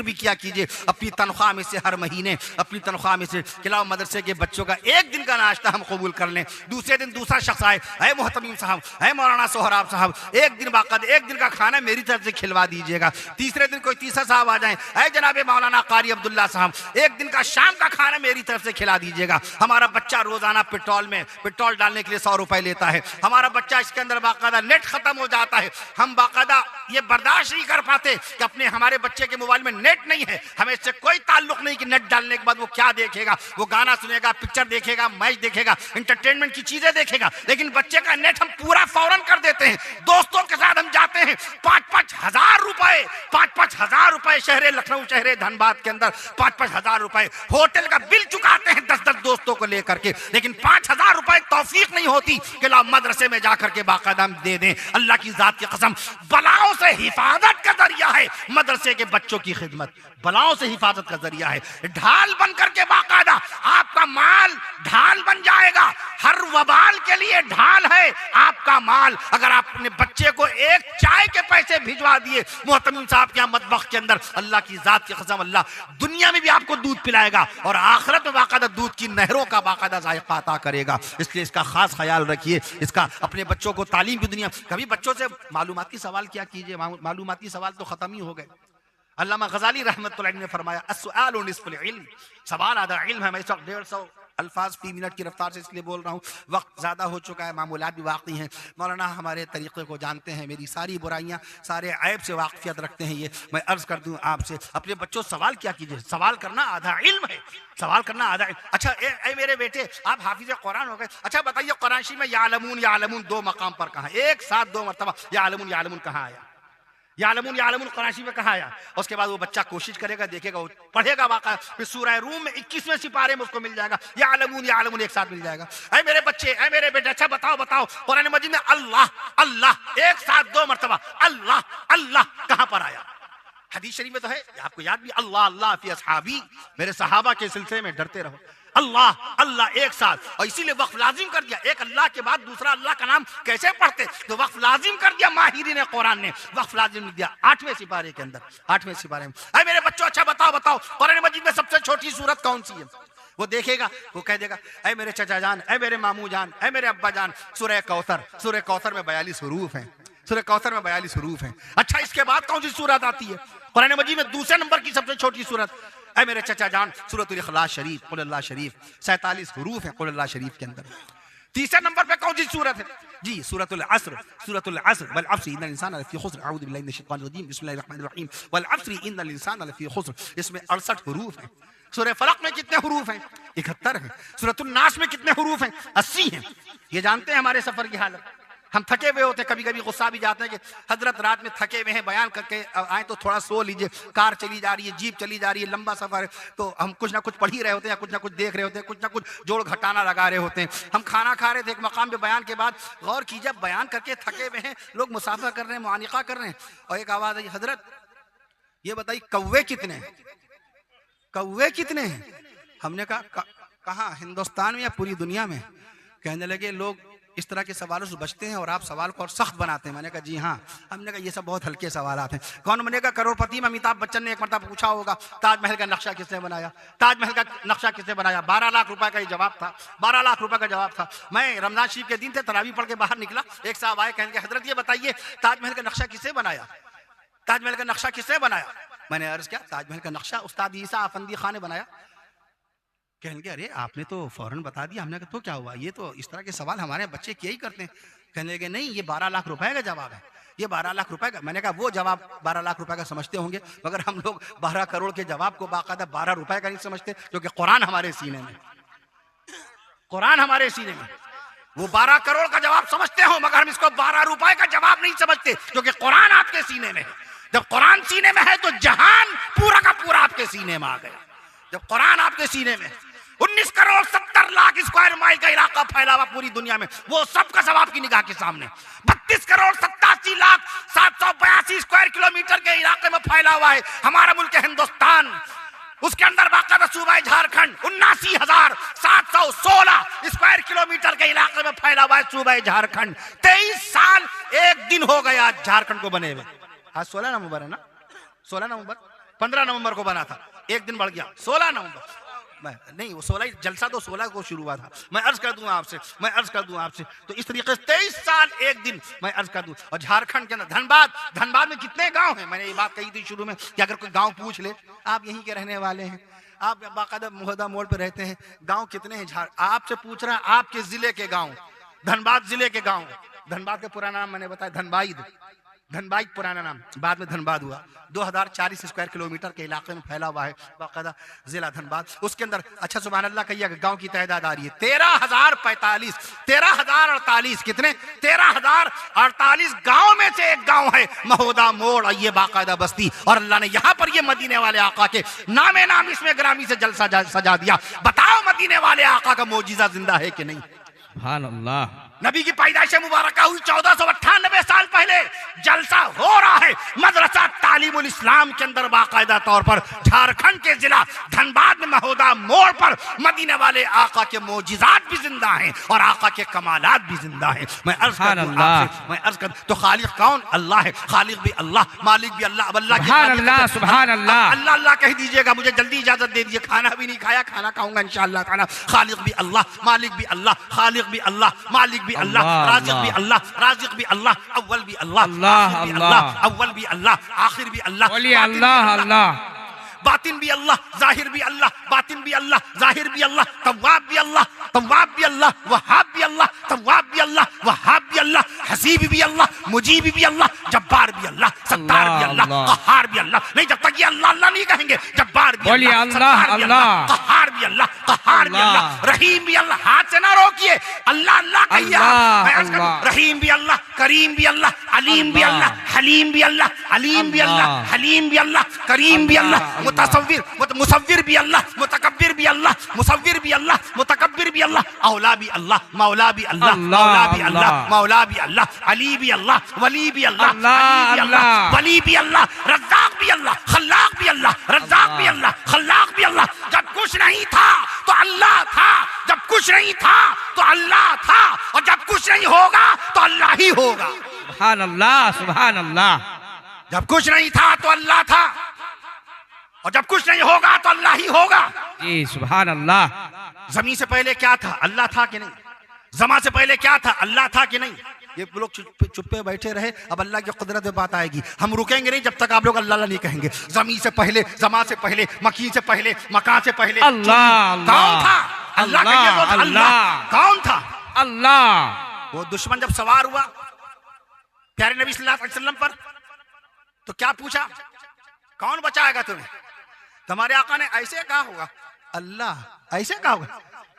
भी किया कीजिए, अपनी तनख्वाह में से हर महीने अपनी तनख्वाह में से खिलाओ मदरसे के बच्चों का एक दिन का नाश्ता हम कबूल कर लें। दूसरे दिन दूसरा शख्स आए, है मोहतमीम साहब, है मौलाना सोहराब साहब, एक दिन बाकायदा एक दिन का खाना मेरी तरफ से खिलवा दीजिएगा। तीसरे दिन कोई तीसरा साहब आ जाए, है जनाब मौलाना कारी अब्दुल्ला साहब, एक दिन का शाम का खाना मेरी तरफ से खिला दीजिएगा। हमारा बच्चा रोजाना पेट्रोल डालने के लिए 100 रुपए लेता है। हमारा बच्चा इसके अंदर बाकायदा नेट खत्म हो जाता है। हम बाकायदा ये बर्दाश्त नहीं कर पाते कि अपने हमारे बच्चे के मोबाइल में नेट नहीं है, हमें इससे कोई ताल्लुक नहीं कि नेट डालने के बाद वो क्या देखेगा, वो गाना सुनेगा, पिक्चर देखेगा, मैच देखेगा, इंटरटेनमेंट की चीजें देखेगा, लेकिन बच्चे का नेट हम पूरा फौरन कर देते हैं। दोस्तों के साथ हम जाते हैं, 5-5 हजार रुपए शहरे लखनऊ, शहरे धनबाद के अंदर 5-5 हजार रुपए होटल का बिल चुकाते हैं 10-10 दोस्तों को लेकर के, लेकिन 5 हजार रुपए तौफीक नहीं होती कि ला मदरसे में जाकर के बाकायदा हम दे दें। अल्लाह की जात की कसम, बलाओं से हिफाजत का जरिया है मदरसे के बच्चों की खिदमत, बलाओं से हिफाजत का जरिया है। ढाल बन करके बाकायदा आपका माल ढाल बन जाएगा। हर वबाल के लिए ढाल है आपका माल। अगर आप अपने बच्चे को एक चाय के पैसे भिजवा दिए मोहतमिम साहब के मतबख के अंदर, अल्लाह की जात की कसम, अल्लाह दुनिया में भी आपको दूध पिलाएगा और आखिरत में बाकायदा दूध की नहरों का बाकायदा जायका अता करेगा। इसलिए इसका खास ख्याल रखिए, इसका अपने बच्चों को तालीम की दुनिया। कभी बच्चों से मालूमाती सवाल क्या कीजिए, मालूमाती सवाल तो खत्म ही हो गए। अल्लामा गजाली रहमतुल्लाह अलैह ने फरमाया, अस्सुआलु निस्फुल इल्म, सवाल आधा इल्म है। मैं इस वक्त 150 अल्फाज फी मिनट की रफ्तार से इसलिए बोल रहा हूँ, वक्त ज़्यादा हो चुका है, मामूलात भी वाक़ई हैं। मौलाना हमारे तरीक़े को जानते हैं, मेरी सारी बुराइयाँ, सारे ऐब से वाक़फ़ियत रखते हैं। ये मैं अर्ज़ कर दूँ आपसे, अपने बच्चों सवाल क्या कीजिए, सवाल करना आधा इल्म है, सवाल करना आधा इल्म। अच्छा ए मेरे बेटे, आप हाफिज़ कुरान हो गए, अच्छा बताइए कुरान शरीफ में यालमून 2 मकाम पर कहाँ, एक साथ 2 मरतबा यालमून कहाँ आया? यालमून कुरान शरीफ में कहा आया? उसके बाद वो बच्चा कोशिश करेगा, देखेगा, पढ़ेगा वाक़ा, फिर सूरह रूम में 21वें सिपारे में उसको मिल जाएगा यालमून एक साथ मिल जाएगा। ऐ मेरे बच्चे, ऐ मेरे बेटे, अच्छा बताओ कुरान मजीद में अल्लाह एक साथ 2 मरतबा अल्लाह कहां पर आया? हदीस शरीफ में तो है, आपको याद भी, अल्लाह फी असहाबी, मेरे सहाबा के सिलसिले में डरते रहो। अल्लाह एक साथ, और इसीलिए वक्फ लाजिम कर दिया। एक अल्लाह के बाद दूसरा अल्लाह का नाम कैसे पढ़ते, तो वक्फ लाजिम कर दिया। माहिरीन कुरान ने वक्फ लाजिम दिया 8वें सिपारे के अंदर, 8वें सिपारे में। अरे मेरे बच्चों, अच्छा बताओ कुरान मजीद में सबसे छोटी सूरत कौन सी है? वो देखेगा, वो कह देगा, ऐ मेरे चचा जान, ऐ मेरे मामू जान, ऐ मेरे अब्बा जान, सूरह कौसर में 42 हुरूफ हैं, सूरह कौसर में 42 हुरूफ हैं। अच्छा, इसके बाद कौन सी सूरत आती है कुरान मजीद में? दूसरे नंबर की सबसे छोटी सूरत, ऐ मेरे चचा जान, सूरतुल इखलास शरीफ, कुल अल्लाह शरीफ, 47 हुरूफ हैं कुल अल्लाह शरीफ के अंदर। तीसरे नंबर पे कौन सी सूरत है जी? सूरतुल अस्र, वल अस्र इन्नल इंसान लफी खुस्र, अऊज़ु बिल्लाहि मिनश शैतानिर रजीम, बिस्मिल्लाहिर रहमानिर रहीम, वल अस्र इन्नल इंसान लफी खुस्र, इसमें 68 हुरूफ हैं। सूरह फलक में कितने हुरूफ हैं? 71 हैं। सूरतुल नास में कितने हुरूफ हैं? 80 हैं। ये जानते हैं हमारे सफर की हालत, हम थके हुए होते, कभी कभी गुस्सा भी जाते हैं कि हजरत रात में थके हुए हैं, बयान करके आए तो थोड़ा सो लीजिए, कार चली जा रही है, जीप चली जा रही है, लंबा सफर है, तो हम कुछ ना कुछ पढ़ ही रहे होते हैं, कुछ ना कुछ देख रहे होते हैं, कुछ ना कुछ जोड़ घटाना लगा रहे होते हैं। हम खाना खा रहे थे एक मकाम पे, बयान के बाद गौर कीजिए, बयान करके थके हुए हैं, लोग मुसाफर कर रहे हैं, मुआनिका कर रहे हैं, और एक आवाज़ आई, हजरत ये बताइए कौवे कितने हैं? कौवे कितने हैं? हमने कहा कहाँ, हिंदुस्तान में या पूरी दुनिया में? कहने लगे लोग इस तरह के सवालों से बचते हैं और आप सवाल को और सख्त बनाते हैं। मैंने कहा जी हाँ। हमने कहा ये सब बहुत हल्के सवालात हैं। कौन बनेगा करोड़पति में? अमिताभ बच्चन ने एक मरतबा पूछा होगा, ताजमहल का नक्शा किसने बनाया? ताजमहल का नक्शा किसने बनाया? 12 लाख रुपए का ये जवाब था, 12 लाख रुपए का जवाब था। मैं रमजान शरीफ के दिन थे, तरावी पढ़ के बाहर निकला, एक साहब आए, कहेंगे हजरत ये बताइए ताजमहल का नक्शा किसने बनाया? ताजमहल का नक्शा किसने बनाया? मैंने अर्ज किया ताजमहल का नक्शा उस्ताद ईसा अफंदी खान ने बनाया। कहेंगे अरे आपने तो फौरन बता दिया। हमने कहा तो क्या हुआ, ये तो इस तरह के सवाल हमारे बच्चे किए ही करते हैं। कहने लगे नहीं, ये 12 लाख रुपए का जवाब है, ये 12 लाख रुपए का। मैंने कहा वो जवाब 12 लाख रुपए का समझते होंगे, मगर हम लोग 12 करोड़ के जवाब को बाकायदा 12 रुपए का नहीं समझते, क्योंकि कुरान हमारे सीने में, कुरान हमारे सीने में। वो 12 करोड़ का जवाब समझते हो, मगर हम इसको 12 रुपए का जवाब नहीं समझते, क्योंकि कुरान आपके सीने में है। जब कुरान सीने में है तो जहान पूरा का पूरा आपके सीने में आ गया। जब कुरान आपके सीने में, 19 करोड़ 70 लाख स्क्वायर माइल का इलाका फैला हुआ पूरी दुनिया में, वो सब का सब आपकी निगाह के सामने। 32 करोड़ 87 लाख 782 स्क्वायर किलोमीटर के इलाके में फैला हुआ है हमारा मुल्क हिंदुस्तान। उसके अंदर बाकायदा सूबा झारखंड 79,716 स्क्वायर किलोमीटर के इलाके में फैला हुआ है सूबा झारखंड। 23 साल 1 दिन हो गया आज झारखंड को बने हुए। आज 16 नवंबर है ना, 16 नवंबर, 15 नवंबर को बना था। एक दिन बढ़ गया 16 नवंबर, मैं नहीं वो 16 जलसा तो 16 को शुरू हुआ था। मैं अर्ज कर दूं आपसे, मैं अर्ज कर दूं आपसे, तो इस तरीके से 23 साल एक दिन मैं अर्ज कर दूं। और झारखंड के अंदर धनबाद में कितने गांव हैं? मैंने ये बात कही थी शुरू में कि अगर कोई गांव पूछ ले, आप यहीं के रहने वाले हैं, आप बाकायदा मोहदा मोड़ पे रहते हैं, गांव कितने हैं? आपसे पूछ रहा है आपके जिले के गांव, धनबाद जिले के गांव। धनबाद का पुराना नाम मैंने बताया धनबाद पुराना नाम, बाद में धनबाद हुआ। 2040 स्क्वायर किलोमीटर के इलाके में फैला हुआ है बाकायदा जिला धनबाद। उसके अंदर अच्छा सुभान अल्लाह कहिए, गांव की तादाद आ रही है 13,048 कितने? 13,048 गांव में से एक गांव है महोदा मोड़, ये बाकायदा बस्ती। और अल्लाह ने यहाँ पर ये मदीने वाले आका के नामे नाम इसमें ग्रामी से जलसा सजा दिया। बताओ मदीने वाले आका का मौजिजा जिंदा है कि नहीं? सुभान अल्लाह। नबी की पैदाइश मुबारक हुई 1498 साल पहले, जलसा हो रहा है मदरसा तालीमुल इस्लाम के अंदर बाकायदा तौर पर झारखंड के जिला धनबाद में महोदा मोड़ पर मदीने वाले आका के मौजिजात भी जिंदा हैं और आका के कमालात भी जिंदा हैं। मैं अर्ज कर तो खालिक कौन? अल्लाह है। खालिक भी अल्लाह, मालिक भी अल्लाह। अब अल्लाह सुभान अल्लाह अल्लाह अल्लाह कह दीजिएगा, मुझे जल्दी इजाजत दे दीजिए, खाना भी नहीं खाया, खाना खाऊंगा इंशाअल्लाह ताला। खालिक भी अल्लाह, मालिक भी अल्लाह, खालिक भी अल्लाह, मालिक भी अल्लाह, राज़िक भी अल्लाह, राज़िक भी अल्लाह, अव्वल भी अल्लाह, अव्वल भी अल्लाह, आखिर भी अल्लाह, बोलिए अल्लाह अल्लाह। बातिन भी अल्लाह, जाहिर भी अल्लाह, बातिन भी अल्लाह, जाहिर भी अल्लाह, तव्वाब भी अल्लाह, तव्वाब भी अल्लाह, वहाब भी अल्लाह, तव्वाब भी अल्लाह, वहाब भी अल्लाह, हसीब भी अल्लाह, मुजीब भी अल्लाह, जब्बार भी अल्लाह, सत्तार भी अल्लाह, कहार भी अल्लाह। नहीं, जब तक ये अल्लाह अल्लाह नहीं कहेंगे, जब्बार भी अल्लाह, सत्तार भी अल्लाह, कहार भी अल्लाह, कहार भी अल्लाह, रहीम भी अल्लाह। हाथ से ना रोकिए, अल्लाह अल्लाह कहिए। रहीम भी अल्लाह, करीम भी अल्लाह, अलीम भी अल्लाह, हलीम भी अल्लाह, अलीम भी अल्लाह, हलीम भी अल्लाह, करीम भी अल्लाह, मुतसव्विर मुसव्विर भी अल्लाह, मुतकब्बिर भी अल्लाह, मुसव्विर भी अल्लाह, मुतकब्बिर भी अल्लाह, औला भी अल्लाह, मौला भी अल्लाह, मौला भी अल्लाह, मौला भी अल्लाह, अली भी अल्लाह, वली भी अल्लाह, वली भी अल्लाह, रज़्ज़ाक़ भी अल्लाह, खल्लाक़ भी अल्लाह, रज़्ज़ाक़ भी अल्लाह, खल्लाक़ भी अल्लाह। जब कुछ नहीं था तो अल्लाह था, जब कुछ नहीं था तो अल्लाह था, और जब कुछ नहीं होगा तो अल्लाह ही होगा। सुभान अल्लाह, सुभान अल्लाह। जब कुछ नहीं था तो अल्लाह था, और जब कुछ नहीं होगा तो अल्लाह ही होगा। जी सुभान अल्लाह। ज़मीन से पहले क्या था? अल्लाह था कि नहीं? ज़मा से पहले क्या था? अल्लाह था कि नहीं? ये लोग चुप्पे बैठे रहे, अब अल्लाह की कुदरत में बात आएगी। हम रुकेंगे नहीं जब तक आप लोग अल्लाह नहीं कहेंगे। ज़मीन से पहले, ज़मा से पहले, मकीन से पहले, मकान से पहले अल्लाह। कौन था? अल्लाह कौन था? अल्लाह। वो दुश्मन जब सवार हुआ प्यारे नबी सल्लल्लाहु अलैहि वसल्लम पर, तो क्या पूछा? कौन बचाएगा तुम्हें? तुम्हारे आका ने ऐसे कहा होगा, अल्लाह। ऐसे कहा होगा?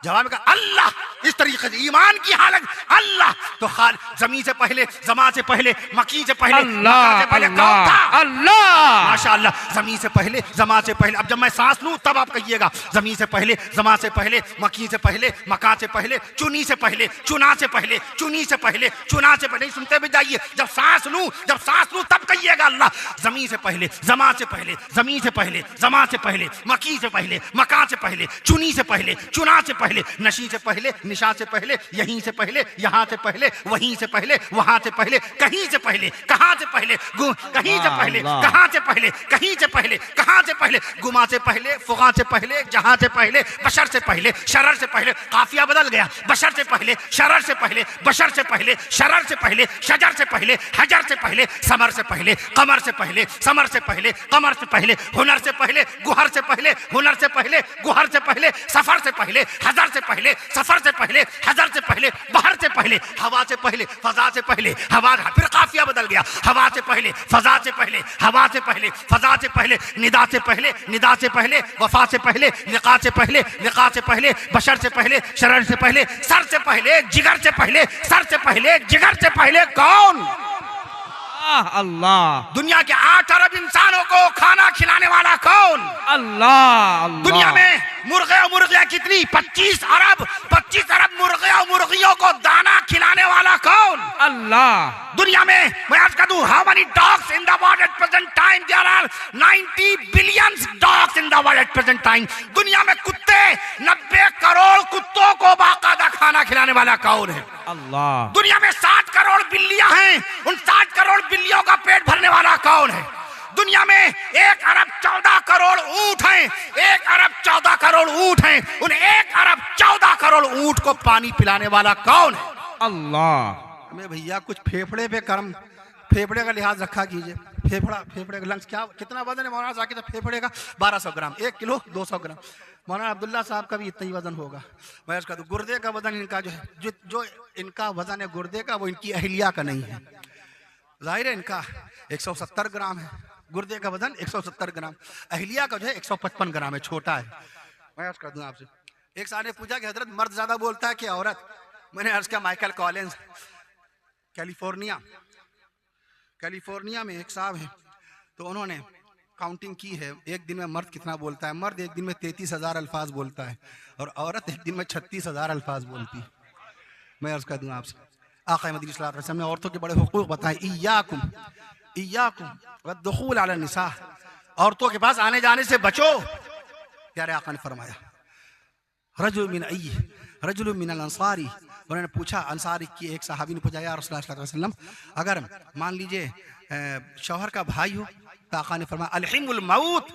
जवाब में कहा अल्लाह। इस तरीके से ईमान की हालत अल्लाह। तो जमीन से पहले, जमा से पहले, मकीन से पहले, अल्लाह, से पहले कौन था? अल्लाह। माशाअल्लाह। जमीन से पहले, जमा से पहले। अब जब मैं सांस लूं तब आप कहिएगा, जमीन से पहले, जमा से पहले, मकीन से पहले, मकान से पहले, चुनी से पहले, चुना से पहले, चुनी से पहले, चुना से पहले। सुनते भी जाइए, जब सांस लूं तब कहिएगा अल्लाह। जमीन से पहले, जमा से पहले, जमीन से पहले, जमा से पहले, मकीन से पहले, मकान से पहले, चुनी से पहले, चुना से पहले, नशी से पहले, निशा से पहले, यहीं से पहले, यहाँ से पहले, वहीं से पहले, वहां से पहले, कहीं से पहले, कहां से पहले, कहीं से पहले, कहां से पहले, कहीं से पहले, कहां से पहले, गुमा से पहले, फुगा से पहले, जहां से पहले, बशर से पहले, शरर से पहले। काफिया बदल गया। बशर से पहले, शरर से पहले, बशर से पहले, शरर से पहले, शजर से पहले, हजर से पहले, समर से पहले, कमर से पहले, समर से पहले, कमर से पहले, हुनर से पहले, गुहर से पहले, हुनर से पहले, गुहर से पहले, सफर से पहले, हजर से पहले, सफर से पहले, हजर से पहले, बहर से पहले, हवा से पहले, फजा से पहले, हवा। फिर काफिया बदल गया। हवा से पहले, फजा से पहले, हवा से पहले, फजा से पहले, निदा से पहले, निदा से पहले, वफा से पहले, लिका से पहले, लिका से पहले, बशर से पहले, शरर से पहले, सर से पहले, जिगर से पहले, सर से पहले, जिगर से पहले कौन? अल्लाह। दुनिया के 8 अरब इंसानों को खाना खिलाने वाला कौन? अल्लाह। दुनिया में मुर्गे और मुर्गियां कितनी? 25 अरब मुर्गे और मुर्गियों को दाना खिलाने वाला कौन? अल्लाह। दुनिया में मैं आज कह दूं, how many dogs in the world at present time? There are 90 billion dogs in the world at present time. दुनिया में कुत्ते, 90 करोड़ कुत्तों को बाकायदा खाना खिलाने वाला कौन है? अल्लाह। दुनिया में 60 करोड़ बिल्लियां हैं, उन 60 करोड़ बिल्लियों का पेट भरने वाला कौन है? दुनिया में 1 अरब 14 करोड़ करोड़ ऊंट हैं, 1 अरब 14 करोड़ ऊंट हैं, उन 1 अरब 14 करोड़ ऊंट को पानी पिलाने वाला कौन है? अल्लाह। हमें भैया कुछ फेफड़े पे कर्म, फेफड़े का लिहाज रखा कीजिए। फेफड़े का लंग्स क्या, कितना वजन है मौलाना जाकिर? फेफड़े का 1200 ग्राम, 1 किलो 200 ग्राम। मौलाना अब्दुल्ला साहब का भी इतना ही वजन होगा। मैं उसका तो गुर्दे का वजन इनका जो है, जो इनका वजन है गुर्दे का, वो इनकी अहलिया का नहीं है। जाहिर है इनका 170 ग्राम है, गुर्दे का वजन 170 ग्राम, अहलिया का जो है 155 ग्राम है, छोटा है। मैं अर्ज कर दूं आपसे, एक साहब ने पूछा कि हजरत मर्द ज्यादा बोलता है कि औरत? मैंने अर्ज किया माइकल कॉलिंस कैलिफोर्निया में एक साहब हैं, तो उन्होंने काउंटिंग की है, एक दिन में मर्द कितना बोलता है। मर्द एक दिन में 33,000 अल्फाज बोलता है और औरत एक दिन में 36,000 अल्फाज बोलती है। मैं अर्ज कर दूं आपसे, आक़ा मदनी सल्लल्लाहु अलैहि वसल्लम ने औरतों के बड़े हुकूक बताए, इय्याकुम वद्दुखूल अला निसा, औरतों के पास आने जाने से बचो। प्यारे आका ने फरमाया, रजुल मिन अल अंसारी, उन्होंने पूछा, अंसारी की एक सहाबी ने पूछा, या रसूलुल्लाह सल्लल्लाहु अलैहि वसल्लम, अगर मान लीजिए शौहर का भाई हो, तो आका ने फरमाया अलहिमुल मौत,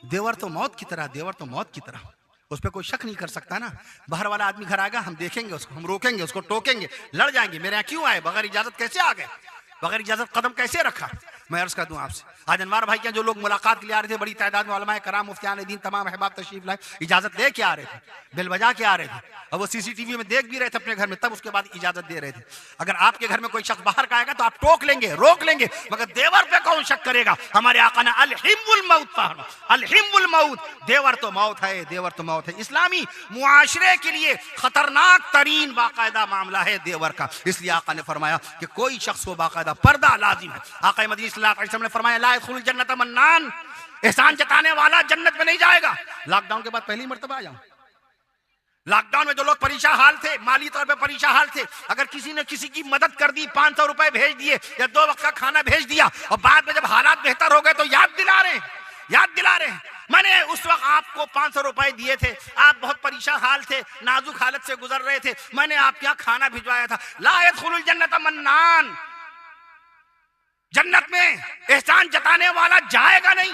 देवर तो मौत की तरह, देवर तो मौत की तरह, उस पर कोई शक नहीं कर सकता ना। बाहर वाला आदमी घर आएगा, हम देखेंगे उसको, हम रोकेंगे उसको, टोकेंगे, लड़ जाएंगे, मेरे यहाँ क्यों आए, बगैर इजाजत कैसे आ गए, बगैर इजाजत कदम कैसे रखा। मैं अर्ज कर दूं आपसे, आज अनवार भाई के जो लोग मुलाकात के लिए आ रहे थे, बड़ी तादाद में उलमाए कराम, मुफ्तियान दीन, तमाम अहबाब तशरीफ लाए, इजाजत दे के आ रहे थे, बेल बजा के आ रहे थे, और वो सीसीटीवी में देख भी रहे थे अपने घर में, तब उसके बाद इजाजत दे रहे थे। अगर आपके घर में कोई शख्स बाहर का आएगा तो आप टोक लेंगे, रोक लेंगे, मगर देवर पे कौन शक करेगा। हमारे आका ने अलहिमुल मौत पढ़ा, अलहिमुल मौत, देवर तो मौत है, देवर तो मौत है। इस्लामी मुआशरे के लिए खतरनाक तरीन बाकायदा मामला है देवर का, इसलिए आका ने फरमाया कि कोई शख्स को बाकायदा पर्दा लाजिम है। आका मदनी सल्लल्लाहु अलैहि वसल्लम ने फरमाया, ला यदखुलुल जन्नत मन्नान, एहसान जताने वाला जन्नत में नहीं जाएगा। लॉकडाउन के बाद पहली मर्तबा आया हूं। लॉकडाउन में जो लोग परेशान हाल थे, माली तौर पे परेशान हाल थे, अगर किसी ने किसी की मदद कर दी, 500 रुपए भेज दिए या 2 वक्त का खाना भेज दिया, और बाद में जब हालात बेहतर हो गए तो याद दिला रहे हैं मैंने उस वक्त आपको 500 रुपए दिए थे, आप बहुत परेशान हाल थे, नाजुक हालत से गुजर रहे थे, मैंने आपके यहाँ खाना भिजवाया था। ला यदखुलुल जन्नत मन्नान, जन्नत में एहसान जताने वाला जाएगा नहीं।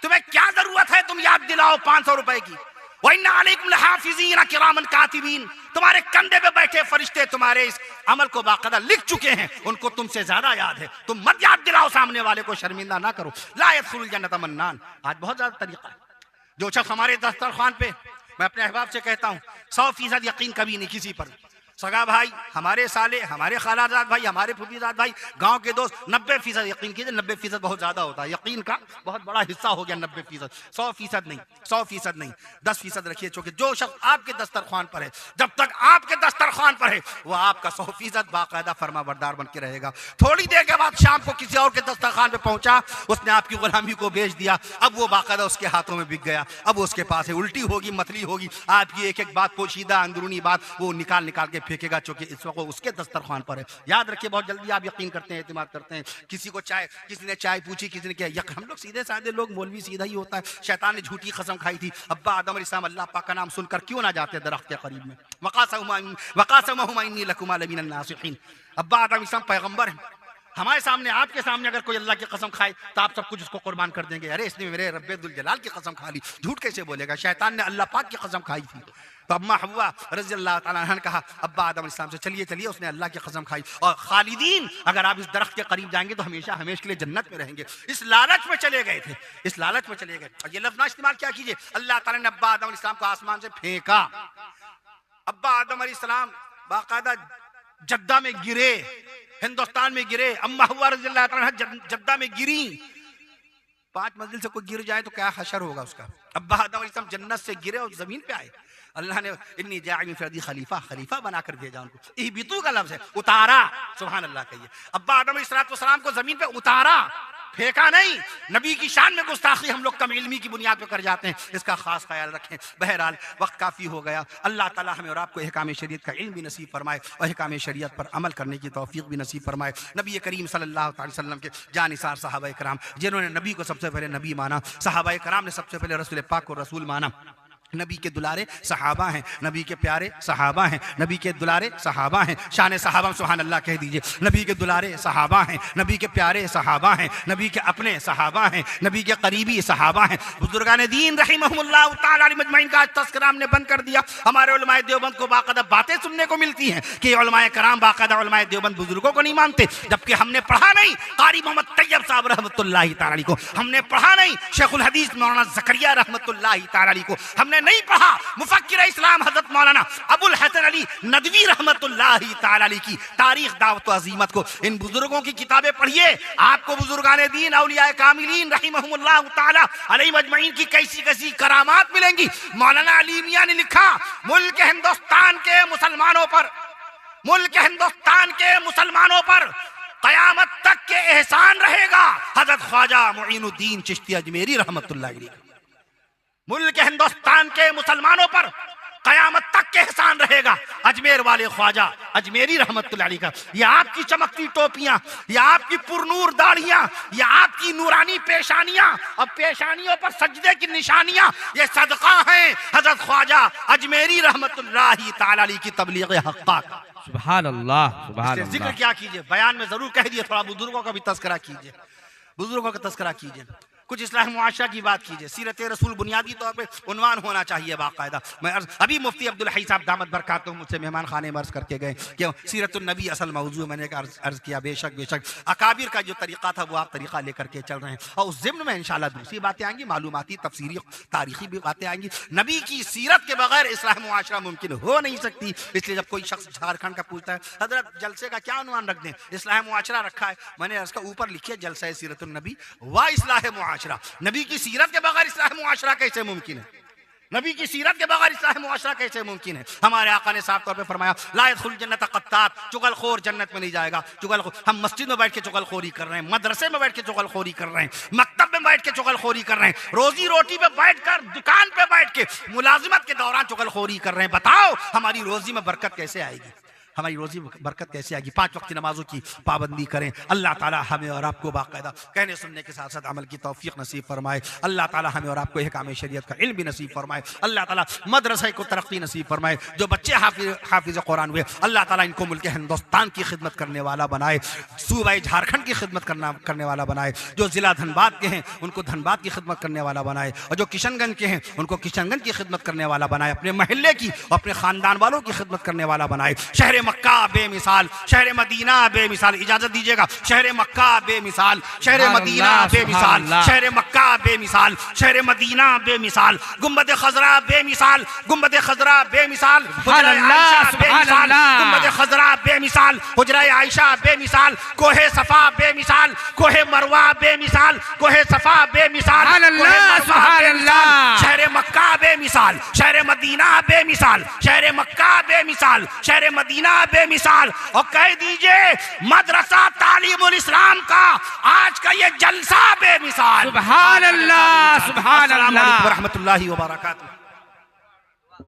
तुम्हें क्या जरूरत है तुम याद दिलाओ 500 रुपए की। वइन्ना अलैकुम लहाफिज़ीन किरामन कातिबीन, तुम्हारे कंधे पे बैठे फरिश्ते तुम्हारे इस अमल को बाकायदा लिख चुके हैं, उनको तुमसे ज्यादा याद है। तुम मत याद दिलाओ, सामने वाले को शर्मिंदा ना करो। ला यदखुलुल जन्नत मन्नान, आज बहुत ज्यादा तरीका है। जो शख्स हमारे दस्तरखान पे, मैं अपने अहबाब से कहता हूँ, 100% यकीन कभी नहीं किसी पर। सगा भाई, हमारे साले, हमारे खालाजाद भाई, हमारे फूफीजाद भाई, गांव के दोस्त, 90% यकीन कीजिए। 90% बहुत ज्यादा होता है, यकीन का बहुत बड़ा हिस्सा हो गया 90%। 100% नहीं, 100% नहीं, 10% रखिए, क्योंकि जो शख्स आपके दस्तरखान पर है, जब तक आपके दस्तरखान पर है, वो आपका 100% बाकायदा फरमा बरदार बन के रहेगा। थोड़ी देर के बाद शाम को किसी और के दस्तरखान पे पहुंचा, उसने आपकी गुलामी को बेच दिया, अब वो बाकायदा उसके हाथों में बिक गया, अब उसके पास है, उल्टी होगी, मतली होगी, आपकी एक एक बात, पोशीदा अंदरूनी बात वो निकाल के फेंकेगा, क्योंकि इस वक्त उसके दस्तरखान पर है। याद रखिए, बहुत जल्दी आप यकीन करते हैं, एतमाद करते हैं। किसी ने चाय पूछी, किसी ने क्या, हम लोग सीधे साधे लोग, मौलवी सीधा ही होता है। शैतान ने झूठी कसम खाई थी, अब्बा आदम अलैहिस्सलाम अल्लाह पाक का नाम सुनकर क्यों ना जाते दरख्त के करीब में। वक़ासमहुमा इन्नी लकुमा लमिनन नासिहीन, अब्बा आदम अलैहिस्सलाम पैगंबर हैं, हमारे सामने, आपके सामने अगर कोई अल्लाह की कसम खाए तो आप सब कुछ उसको कुर्बान कर देंगे। अरे इसने मेरे रब्बे दुल जलाल की कसम खा ली, झूठ कैसे बोलेगा। शैतान ने अल्लाह पाक की कसम खाई थी, तो अम्मा हव्वा रज़ी अल्लाह ताला अन्हा ने कहा अब्बा आदम अलैहिस्सलाम से, चलिए चलिए, उसने अल्लाह की कसम खाई, और खालिदीन, अगर आप इस दरख्त के करीब जाएंगे तो हमेशा हमेशा के लिए जन्नत में रहेंगे। इस लालच में चले गए थे, इस लालच में चले गए। और ये लफ्ज़ ना इस्तेमाल क्या कीजिए, अल्लाह ताला ने अब्बा आदम अलैहिस्सलाम को आसमान से फेंका। अब्बा आदम अलैहिस्सलाम बाकायदा जद्दा में गिरे, हिंदुस्तान में गिरे। अम्मा हव्वा रज़ी अल्लाह ताला जद्दा में गिरी। 5 मंजिल से कोई गिर जाए तो क्या हशर होगा उसका। अब्बा आदम अलैहिस्सलाम जन्नत से गिरे और जमीन पे आए। अल्लाह ने इन्नी जाइल फिल अर्दी खलीफा बनाकर भेजा उनको। इहबितू का लफ्ज़ है, उतारा, सुभान अल्लाह कहिए। अब्बा आदम अलैहिस्सलाम को जमीन पे उतारा, फेंका नहीं। नबी की शान में गुस्ताखी हम लोग कम इल्मी की बुनियाद पर कर जाते हैं, इसका खास ख्याल रखें। बहरहाल वक्त काफ़ी हो गया। अल्लाह ताला हमें और आपको अहकाम शरीयत का इल्म भी नसीब फरमाए और अहकाम शरीयत पर अमल करने की तौफीक भी नसीब फरमाए। नबी करीम सल्लल्लाहु अलैहि वसल्लम के जानिसार सहाबा कराम, जिन्होंने नबी को सबसे पहले नबी माना, सहाबा कराम ने सबसे पहले रसूल पाक को रसूल माना, नबी के दुलारे सहाबा हैं, नबी के प्यारे सहाबा हैं, नबी के दुलारे सहाबा हैं। शान सहाबा सुभान अल्लाह कह दीजिए। नबी के दुलारे सहाबा हैं, नबी के प्यारे सहाबा हैं, नबी के अपने सहाबा हैं, नबी के करीबी सहाबा हैं। बुजुर्गान दीन रहिमहुमुल्लाह तआला अलैहि मजमईन का तज़किरा हमने बंद कर दिया। हमारे उलमाए देवबंद को बाकायदा बातें सुनने को मिलती हैं कि उलमाए कराम बाकायदा उलमाए देवबंद बुजुर्गों को नहीं मानते, जबकि हमने पढ़ा नहीं कारी मोहम्मद तैयब साहब रहमतुल्लाहि तआला अलैहि को, हमने पढ़ा नहीं शेखुल हदीस मौलाना ज़करिया रहमतुल्लाहि तआला अलैहि को, हमने नहीं पढ़ा मुफक्किर इस्लाम हजरत मौलाना अबुल हसन अली नदवी रहमतुल्लाहि तआला अलैहि की तारीख दावत अजीमत को। इन बुजुर्गों की किताबें पढ़िए, आपको बुजुर्गान दीन औलिया कामिलीन रहिमहुमुल्लाह तआला अलैहि मजमईन की कैसी कैसी करामात मिलेंगी। मौलाना अली मियां ने लिखा, मुल्क हिंदुस्तान के मुसलमानों पर, मुल्क हिंदुस्तान के मुसलमानों पर कयामत तक के एहसान रहेगा हजरत ख्वाजा मुईनुद्दीन चिश्ती अजमेरी रहमतुल्लाहि अलैहि। मुल्क हिंदुस्तान के मुसलमानों पर कयामत तक के एहसान रहेगा अजमेर वाले ख्वाजा अजमेरी रहमतुल्लाहि अलैहि का। यह आपकी चमकती टोपियां, यह आपकी पुरनूर दाढ़ियां, यह आपकी नूरानी पेशानियां और पेशानियों पर सजदे की निशानियां, ये सदका हैं हजरत ख्वाजा अजमेरी रहमतुल्लाहि तआला अलैहि की तबलीग हक़्क़ा का। सुभान अल्लाह, सुभान अल्लाह। जिक्र क्या कीजिए, बयान में जरूर कह दिए, थोड़ा बुजुर्गों का भी तस्करा कीजिए, बुजुर्गों का तस्करा कीजिए, कुछ इस्लाह मुआशरा की बात कीजिए। सीरत रसूल बुनियादी तौर पे उन्वान होना चाहिए बाकायदा। मैं अभी मुफ्ती अब्दुल हई साहब दामत बरकातुहू मुझसे मेहमान खाने में अर्ज करके गए कि सीरतुन नबी असल मौजू, मैंने अर्ज किया बेशक बेशक अकाबिर का जो तरीका था वो आप तरीका लेकर के चल रहे हैं, और उस ज़िम्न में इंशाल्लाह दूसरी बातें आएंगी, मालूमाती तफसीरी तारीखी भी बातें आएंगी। नबी की सीरत के बगैर इस्लाह मुआशरा मुमकिन हो नहीं सकती। इसलिए जब कोई शख्स झारखंड का पूछता है हजरत जलसे का क्या उन्वान रख दें, इस्लाह मुआशरा रखा है, मैंने उसका ऊपर लिखिए जलसा सीरतुन नबी व इस्लाह मुआशरा। नबी की सीरत के बगैर इस्लाह मुआशरा कैसे मुमकिन है? नबी की सीरत के बगैर इस्लाह मुआशरा कैसे मुमकिन है? हमारे आका ने साफ तौर पे फरमाया, ला यदखुल जन्नत क़त्तात, चुगलखोर जन्नत में नहीं जाएगा। चुगलखोर, हम मस्जिद में बैठ के चुगलखोरी कर रहे हैं, मदरसे में बैठ के चुगलखोरी कर रहे हैं, मकतब में बैठ के चुगलखोरी कर रहे हैं, रोजी रोटी पे बैठ कर, दुकान पे बैठ के, मुलाजिमत के दौरान चुगलखोरी कर रहे हैं। बताओ हमारी रोजी में बरकत कैसे आएगी? हमारी रोजी बरकत कैसे आएगी? 5 वक्त की नमाजों की पाबंदी करें। अल्लाह ताला हमें और आपको बाकायदा कहने सुनने के साथ साथ अमल की तौफीक नसीब फरमाए। अल्लाह ताला हमें और आपको अहकाम शरीयत का इल्म भी नसीब फरमाए। अल्लाह ताला मदरसे को तरक्की नसीब फरमाए। जो बच्चे हाफिज कुरान हुए, अल्लाह ताला इनको मुल्क हिंदुस्तान की खिदमत करने वाला बनाए, सूबाई झारखंड की खिदमत करने वाला बनाए। जो जिला धनबाद के हैं उनको धनबाद की खिदमत करने वाला बनाए, और जो किशनगंज के हैं उनको किशनगंज की खिदमत करने वाला बनाए। अपने महल्ले की और अपने खानदान वालों की खिदमत करने वाला बनाए। शहर मक्का बेमिसाल, शहर मदीना बेमिसाल, इजाजत दीजिएगा, शहर मक्का बेमिसाल, शहर मदीना बेमिसाल, शहर मक्का बेमिसाल, शहर मदीना बेमिसाल, गुंबद खजरा बेमिसाल, गुंबद खजरा बेमिसाल, गुंबद खजरा बेमिसाल, हुजरा आयशा बेमिसाल, कोहे सफा बेमिसाल, कोहे मरवा बेमिसाल, कोहे सफा बेमिसाल, शहर मक्का बेमिसाल, शहर मदीना बेमिसाल, शहर मक्का बेमिसाल, शहर मदीना बेमिसाल। और कह दीजिए मदरसा तालीमुल इस्लाम का आज का ये जलसा बेमिसाल। सुभान अल्लाह, सुभान अल्लाह, व रहमतुल्लाहि व बरकातहू।